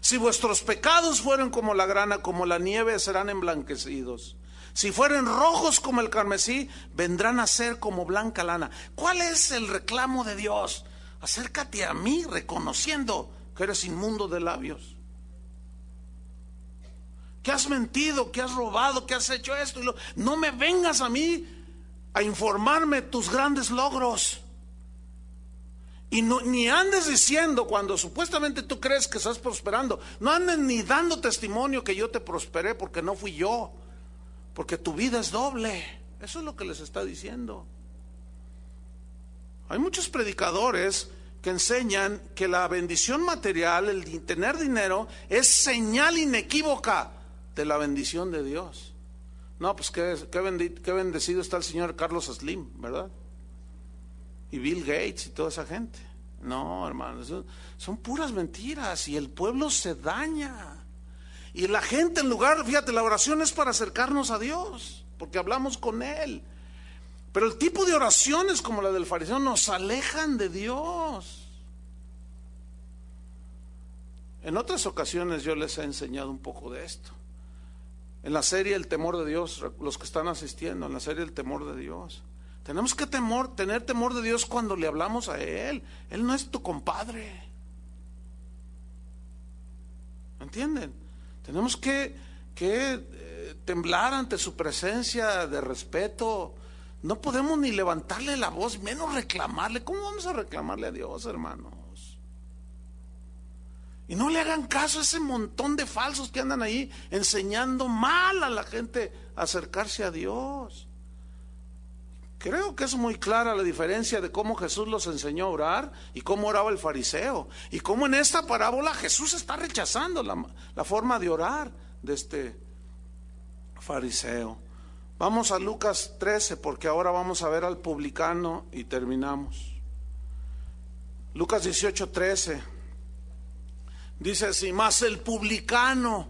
Si vuestros pecados fueren como la grana, como la nieve, serán emblanquecidos. Si fueren rojos como el carmesí, vendrán a ser como blanca lana. ¿Cuál es el reclamo de Dios? Acércate a mí reconociendo que eres inmundo de labios, que has mentido, que has robado, que has hecho esto y lo. No me vengas a mí a informarme tus grandes logros. Y no, ni andes diciendo cuando supuestamente tú crees que estás prosperando, no andes ni dando testimonio que yo te prosperé, porque no fui yo, porque tu vida es doble. Eso es lo que les está diciendo. Hay muchos predicadores que enseñan que la bendición material, el tener dinero, es señal inequívoca de la bendición de Dios. No, pues qué bendecido está el señor Carlos Slim, ¿verdad? Y Bill Gates y toda esa gente. No, hermanos, son puras mentiras y el pueblo se daña. Y la gente, en lugar, fíjate, la oración es para acercarnos a Dios, porque hablamos con Él. Pero el tipo de oraciones como la del fariseo nos alejan de Dios. En otras ocasiones yo les he enseñado un poco de esto. En la serie El temor de Dios, los que están asistiendo, en la serie El temor de Dios. Tenemos que tener temor de Dios cuando le hablamos a Él. Él no es tu compadre. ¿Entienden? Tenemos que temblar ante su presencia de respeto. No podemos ni levantarle la voz, menos reclamarle. ¿Cómo vamos a reclamarle a Dios, hermanos? Y no le hagan caso a ese montón de falsos que andan ahí enseñando mal a la gente a acercarse a Dios. Creo que es muy clara la diferencia de cómo Jesús los enseñó a orar y cómo oraba el fariseo. Y cómo en esta parábola Jesús está rechazando la forma de orar de este fariseo. Vamos a Lucas 13, porque ahora vamos a ver al publicano y terminamos. Lucas 18, 13. Dice así: mas el publicano.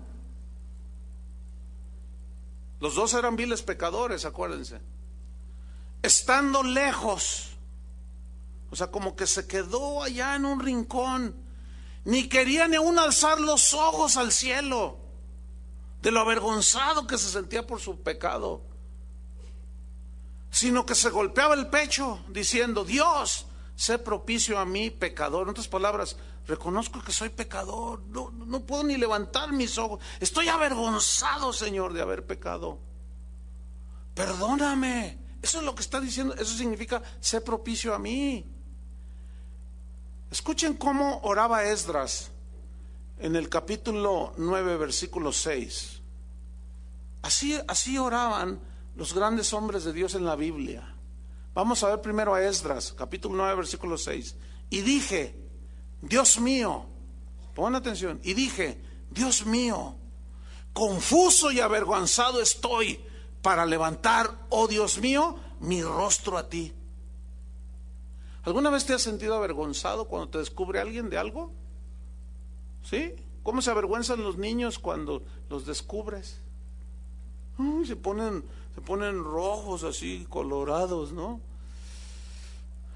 Los dos eran viles pecadores, acuérdense. Estando lejos, o sea, como que se quedó allá en un rincón, ni quería ni aún alzar los ojos al cielo, de lo avergonzado que se sentía por su pecado, sino que se golpeaba el pecho diciendo: Dios, sé propicio a mí, pecador. En otras palabras, reconozco que soy pecador, no puedo ni levantar mis ojos, estoy avergonzado, Señor, de haber pecado, perdóname. Eso es lo que está diciendo. Eso significa: sé propicio a mí. Escuchen cómo oraba Esdras en el capítulo 9, versículo 6. Así oraban los grandes hombres de Dios en la Biblia. Vamos a ver primero a Esdras, capítulo 9, versículo 6. Y dije: Dios mío, pon atención. Y dije: Dios mío, confuso y avergonzado estoy para levantar, oh Dios mío, mi rostro a ti. ¿Alguna vez te has sentido avergonzado cuando te descubre alguien de algo? ¿Sí? ¿Cómo se avergüenzan los niños cuando los descubres? Se ponen rojos, así, colorados, ¿no?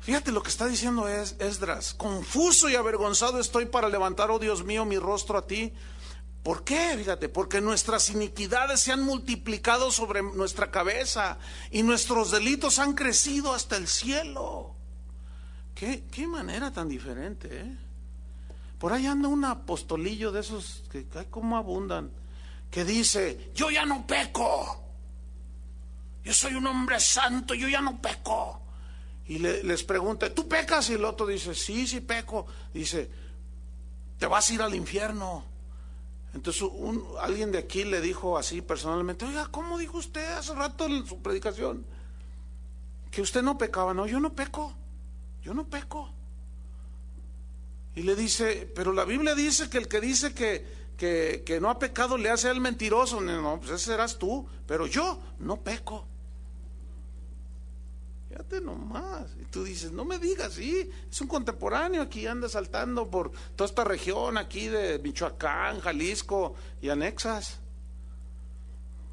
Fíjate lo que está diciendo Esdras: confuso y avergonzado estoy para levantar, oh Dios mío, mi rostro a ti. ¿Por qué? Fíjate, porque nuestras iniquidades se han multiplicado sobre nuestra cabeza y nuestros delitos han crecido hasta el cielo. Qué manera tan diferente, ¿eh? Por ahí anda un apostolillo de esos que como abundan, que dice: yo ya no peco, yo soy un hombre santo, yo ya no peco. Y les pregunta: ¿tú pecas? Y el otro dice: sí peco. Dice: te vas a ir al infierno. Entonces alguien de aquí le dijo así personalmente: oiga, ¿cómo dijo usted hace rato en su predicación que usted no pecaba? No, yo no peco. Y le dice: pero la Biblia dice que el que dice que no ha pecado le hace al mentiroso. No, pues ese serás tú, pero yo no peco. Fíjate nomás. Y tú dices: no me digas, sí, es un contemporáneo, aquí anda saltando por toda esta región aquí de Michoacán, Jalisco y anexas.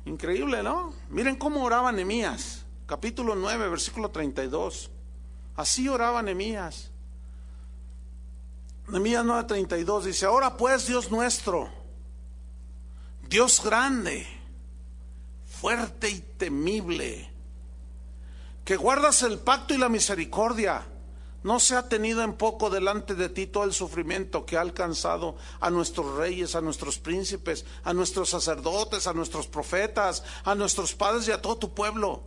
Increíble, ¿no? Miren cómo oraba Nehemías, capítulo 9, versículo 32. Así oraba Nehemías. Nehemías 9:32 dice: ahora pues, Dios nuestro, Dios grande, fuerte y temible, que guardas el pacto y la misericordia, no se ha tenido en poco delante de ti todo el sufrimiento que ha alcanzado a nuestros reyes, a nuestros príncipes, a nuestros sacerdotes, a nuestros profetas, a nuestros padres y a todo tu pueblo,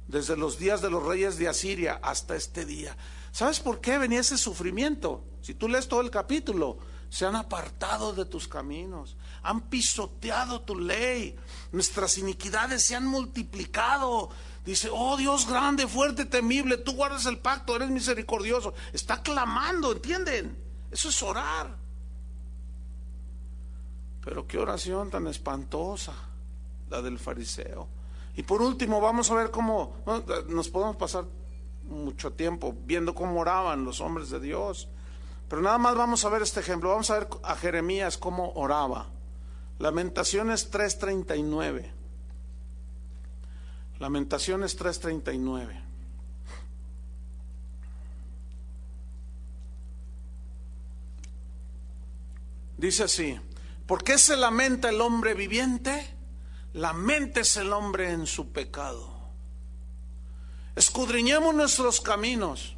desde los días de los reyes de Asiria hasta este día. ¿Sabes por qué venía ese sufrimiento? Si tú lees todo el capítulo, se han apartado de tus caminos, han pisoteado tu ley, nuestras iniquidades se han multiplicado. Dice: oh Dios grande, fuerte, temible, tú guardas el pacto, eres misericordioso. Está clamando, ¿entienden? Eso es orar. Pero qué oración tan espantosa la del fariseo. Y por último vamos a ver cómo, nos podemos pasar mucho tiempo viendo cómo oraban los hombres de Dios, pero nada más vamos a ver este ejemplo. Vamos a ver a Jeremías cómo oraba. Lamentaciones 3:39. Lamentaciones 3:39. Dice así: ¿por qué se lamenta el hombre viviente? Laméntese el hombre en su pecado. Escudriñemos nuestros caminos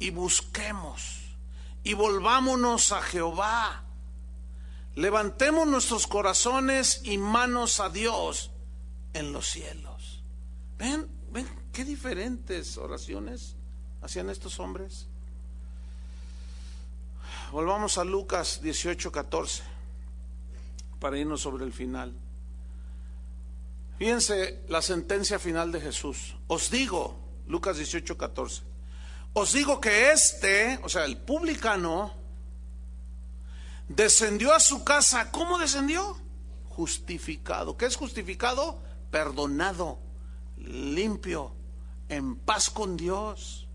y busquemos y volvámonos a Jehová. levantemos nuestros corazones y manos a Dios en los cielos. ¿Ven qué diferentes oraciones hacían estos hombres? Volvamos a Lucas 18:14 para irnos sobre el final. Fíjense la sentencia final de Jesús. Os digo, Lucas 18:14, os digo que o sea, el publicano, descendió a su casa. ¿Cómo descendió? Justificado. ¿Qué es justificado? Perdonado, limpio, en paz con Dios.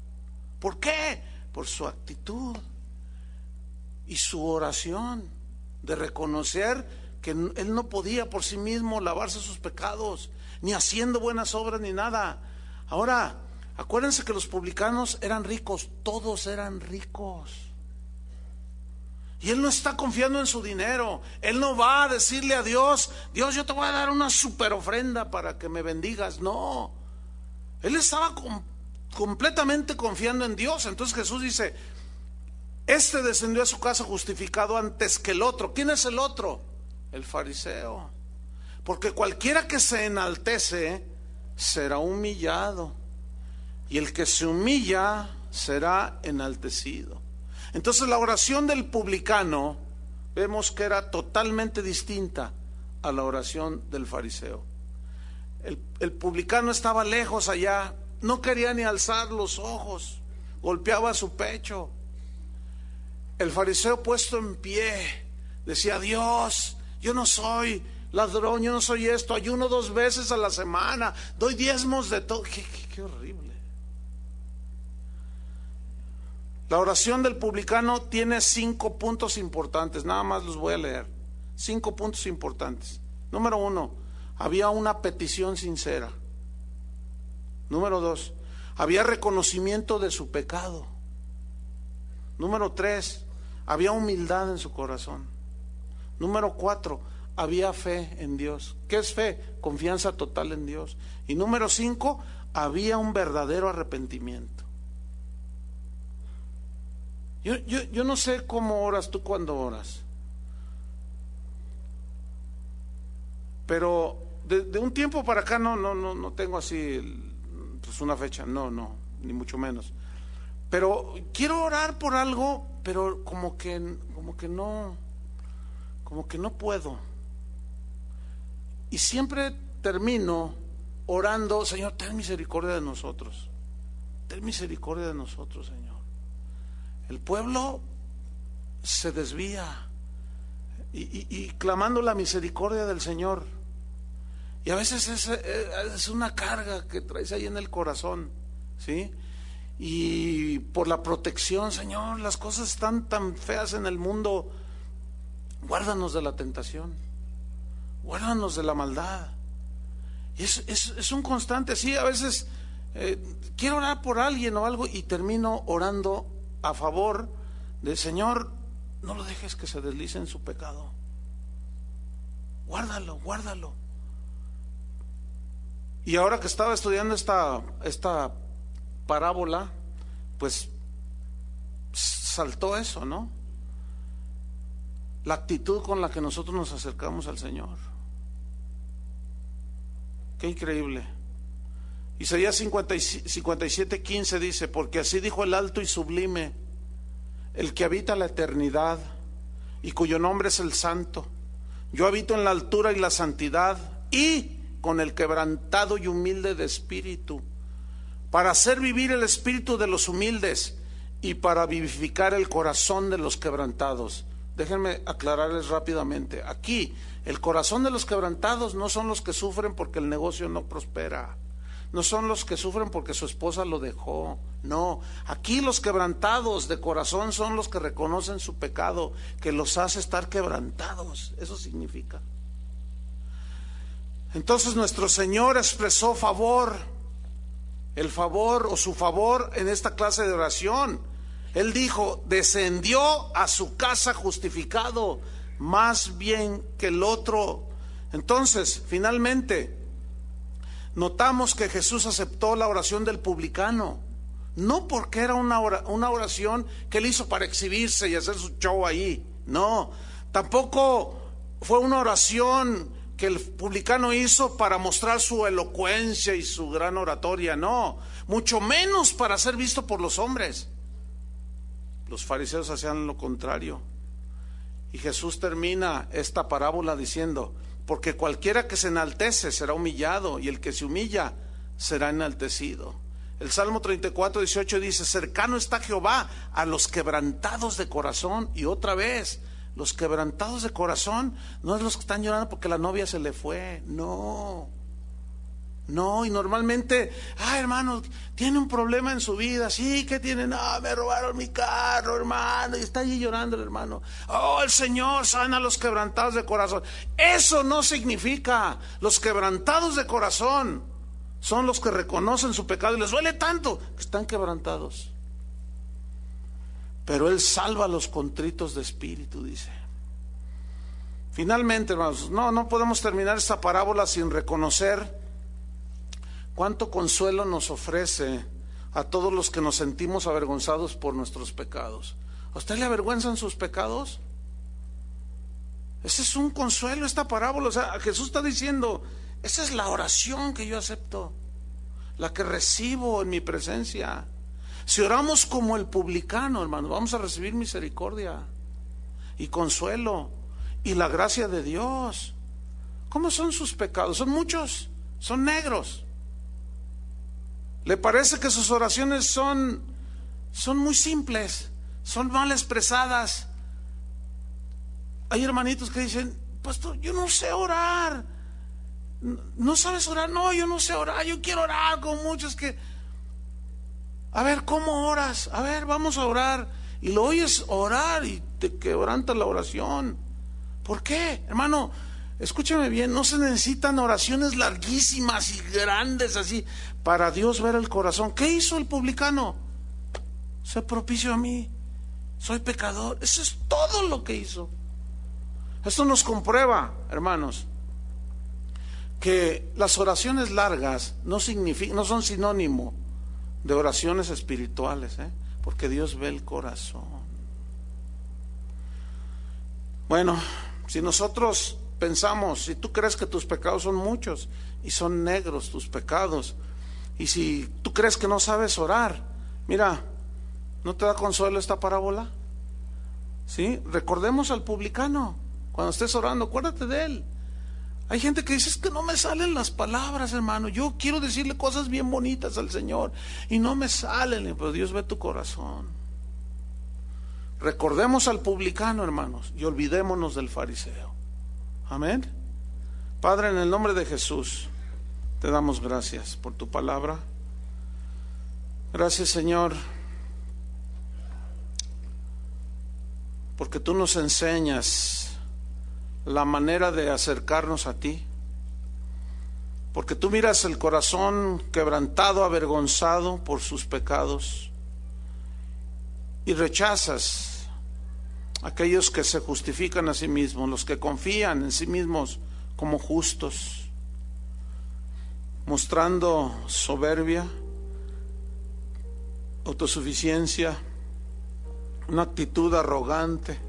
¿Por qué? Por su actitud y su oración de reconocer que él no podía por sí mismo lavarse sus pecados, ni haciendo buenas obras ni nada. Ahora, acuérdense que los publicanos eran ricos, todos eran ricos. Y él no está confiando en su dinero. Él no va a decirle a Dios: Dios, yo te voy a dar una super ofrenda para que me bendigas. No, él estaba completamente confiando en Dios. Entonces Jesús dice: este descendió a su casa justificado antes que el otro. ¿Quién es el otro? El fariseo. Porque cualquiera que se enaltece será humillado, y el que se humilla será enaltecido. Entonces la oración del publicano vemos que era totalmente distinta a la oración del fariseo. El publicano estaba lejos allá, no quería ni alzar los ojos, golpeaba su pecho. El fariseo, puesto en pie, decía: Dios, yo no soy ladrón, yo no soy esto, ayuno 2 veces a la semana, doy diezmos de todo. Qué horrible. La oración del publicano tiene 5 puntos importantes, nada más los voy a leer. 5 puntos importantes. Número 1, había una petición sincera. Número 2, había reconocimiento de su pecado. Número 3, había humildad en su corazón. Número 4, había fe en Dios. ¿Qué es fe? Confianza total en Dios. Y número 5, había un verdadero arrepentimiento. Yo no sé cómo oras tú cuando oras, pero de un tiempo para acá no tengo así pues una fecha, no, ni mucho menos. Pero quiero orar por algo, pero como que no puedo. Y siempre termino orando: Señor, ten misericordia de nosotros. Ten misericordia de nosotros, Señor. El pueblo se desvía y clamando la misericordia del Señor. Y a veces es una carga que traes ahí en el corazón, ¿sí? Y por la protección, Señor, las cosas están tan feas en el mundo. Guárdanos de la tentación, guárdanos de la maldad. Y es un constante. Sí, a veces quiero orar por alguien o algo y termino orando a favor del Señor. No lo dejes que se deslice en su pecado. Guárdalo. Y ahora que estaba estudiando esta parábola, pues saltó eso, ¿no? La actitud con la que nosotros nos acercamos al Señor. Qué increíble. Isaías 57:15 dice: porque así dijo el alto y sublime, el que habita la eternidad y cuyo nombre es el Santo. Yo habito en la altura y la santidad, y con el quebrantado y humilde de espíritu, para hacer vivir el espíritu de los humildes y para vivificar el corazón de los quebrantados. Déjenme aclararles rápidamente. Aquí, el corazón de los quebrantados no son los que sufren porque el negocio no prospera, no son los que sufren porque su esposa lo dejó. No, aquí los quebrantados de corazón son los que reconocen su pecado, que los hace estar quebrantados. Eso significa. Entonces nuestro Señor expresó el favor o su favor en esta clase de oración. Él dijo: descendió a su casa justificado, más bien que el otro. Entonces, finalmente, notamos que Jesús aceptó la oración del publicano, no porque era una oración que él hizo para exhibirse y hacer su show ahí, no, Tampoco fue una oración que el publicano hizo para mostrar su elocuencia y su gran oratoria, no, mucho menos para ser visto por los hombres. Los fariseos hacían lo contrario. Y Jesús termina esta parábola diciendo: porque cualquiera que se enaltece será humillado, y el que se humilla será enaltecido. El Salmo 34:18 dice: cercano está Jehová a los quebrantados de corazón. Y otra vez, los quebrantados de corazón no es los que están llorando porque la novia se le fue, no. Y normalmente, hermano, tiene un problema en su vida. Sí, ¿qué tiene? No, me robaron mi carro, hermano, y está allí llorando el hermano. Oh, el Señor sana a los quebrantados de corazón. Eso no significa. Los quebrantados de corazón son los que reconocen su pecado y les duele tanto que están quebrantados. Pero Él salva a los contritos de espíritu, dice. Finalmente, hermanos, no podemos terminar esta parábola sin reconocer cuánto consuelo nos ofrece a todos los que nos sentimos avergonzados por nuestros pecados. ¿A usted le avergüenzan sus pecados? Ese es un consuelo, esta parábola. O sea, Jesús está diciendo: esa es la oración que yo acepto, la que recibo en mi presencia. Si oramos como el publicano, hermano, vamos a recibir misericordia y consuelo y la gracia de Dios. ¿Cómo son sus pecados? Son muchos, son negros. ¿Le parece que sus oraciones son muy simples, son mal expresadas? Hay hermanitos que dicen: pastor, yo no sé orar. ¿No sabes orar? No, yo no sé orar, yo quiero orar con muchos que... A ver, ¿cómo oras? A ver, vamos a orar. Y lo oyes orar y te quebranta la oración. ¿Por qué? Hermano, escúchame bien, no se necesitan oraciones larguísimas y grandes así para Dios ver el corazón. ¿Qué hizo el publicano? Sé propicio a mí, soy pecador. Eso es todo lo que hizo. Esto nos comprueba, hermanos, que las oraciones largas no son sinónimo de oraciones espirituales, porque Dios ve el corazón. Bueno, si nosotros pensamos, si tú crees que tus pecados son muchos y son negros tus pecados, y si tú crees que no sabes orar, mira, ¿no te da consuelo esta parábola? ¿Sí? Recordemos al publicano. Cuando estés orando, acuérdate de él. Hay gente que dice: es que no me salen las palabras, hermano, yo quiero decirle cosas bien bonitas al Señor y no me salen. Pero Dios ve tu corazón. Recordemos al publicano, hermanos, y olvidémonos del fariseo. Amén. Padre, en el nombre de Jesús te damos gracias por tu palabra. Gracias, Señor, porque tú nos enseñas la manera de acercarnos a ti, porque tú miras el corazón quebrantado, avergonzado por sus pecados, y rechazas a aquellos que se justifican a sí mismos, los que confían en sí mismos como justos, mostrando soberbia, autosuficiencia, una actitud arrogante.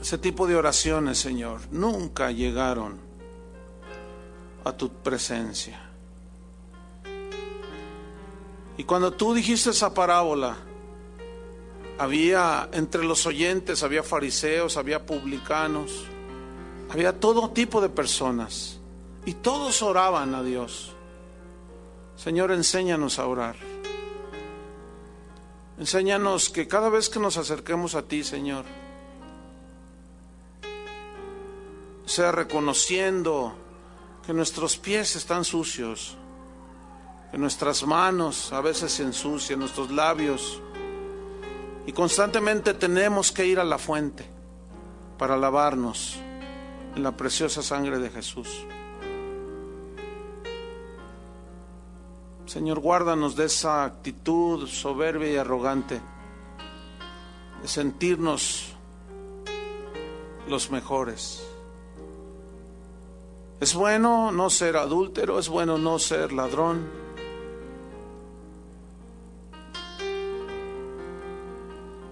Ese tipo de oraciones, Señor, nunca llegaron a tu presencia. Y cuando tú dijiste esa parábola, había entre los oyentes, había fariseos, había publicanos, había todo tipo de personas, y todos oraban a Dios. Señor, enséñanos a orar. Enséñanos que cada vez que nos acerquemos a ti, Señor, sea reconociendo que nuestros pies están sucios, que nuestras manos a veces se ensucian, nuestros labios, y constantemente tenemos que ir a la fuente para lavarnos en la preciosa sangre de Jesús. Señor, guárdanos de esa actitud soberbia y arrogante, de sentirnos los mejores. Es bueno no ser adúltero, es bueno no ser ladrón.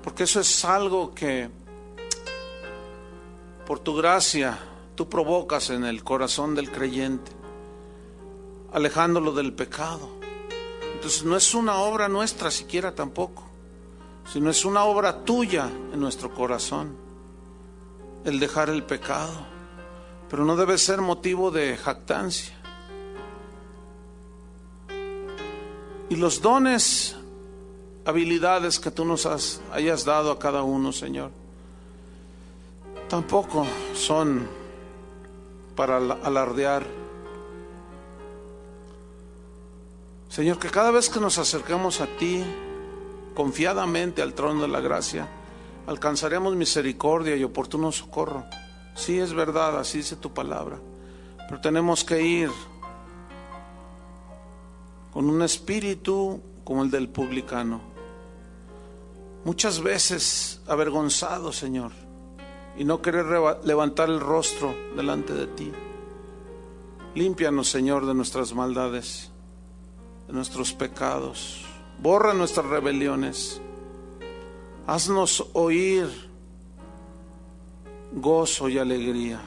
Porque eso es algo que por tu gracia, tú provocas en el corazón del creyente, alejándolo del pecado. Entonces no es una obra nuestra siquiera tampoco, sino es una obra tuya en nuestro corazón, el dejar el pecado. Pero no debe ser motivo de jactancia. Y los dones, habilidades que tú nos hayas dado a cada uno, Señor, tampoco son para alardear. Señor, que cada vez que nos acercamos a ti confiadamente al trono de la gracia, alcanzaremos misericordia y oportuno socorro. Sí, es verdad, así dice tu palabra, pero tenemos que ir con un espíritu como el del publicano, muchas veces avergonzado, Señor, y no querer levantar el rostro delante de ti. Límpianos, Señor, de nuestras maldades, de nuestros pecados. Borra nuestras rebeliones. Haznos oír gozo y alegría.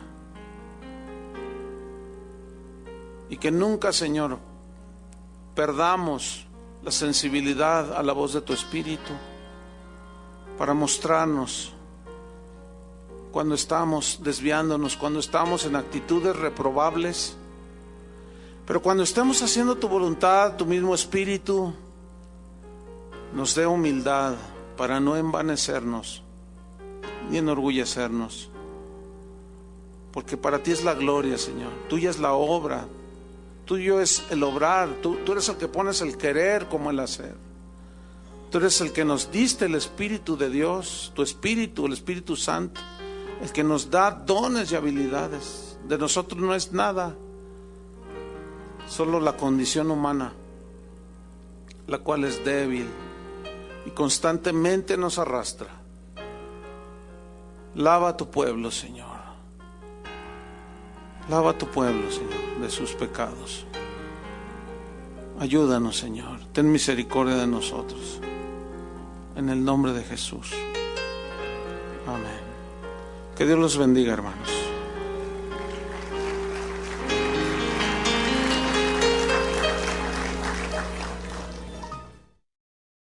Y que nunca, Señor, perdamos la sensibilidad a la voz de tu Espíritu para mostrarnos cuando estamos desviándonos, cuando estamos en actitudes reprobables. Pero cuando estemos haciendo tu voluntad, tu mismo Espíritu nos dé humildad para no envanecernos ni enorgullecernos, porque para ti es la gloria, Señor. Tuya es la obra, tuyo es el obrar. Tú eres el que pones el querer como el hacer. Tú eres el que nos diste el Espíritu de Dios, tu Espíritu, el Espíritu Santo, el que nos da dones y habilidades. De nosotros no es nada, solo la condición humana, la cual es débil y constantemente nos arrastra. Lava a tu pueblo, Señor. Lava a tu pueblo, Señor, de sus pecados. Ayúdanos, Señor. Ten misericordia de nosotros. En el nombre de Jesús. Amén. Que Dios los bendiga, hermanos.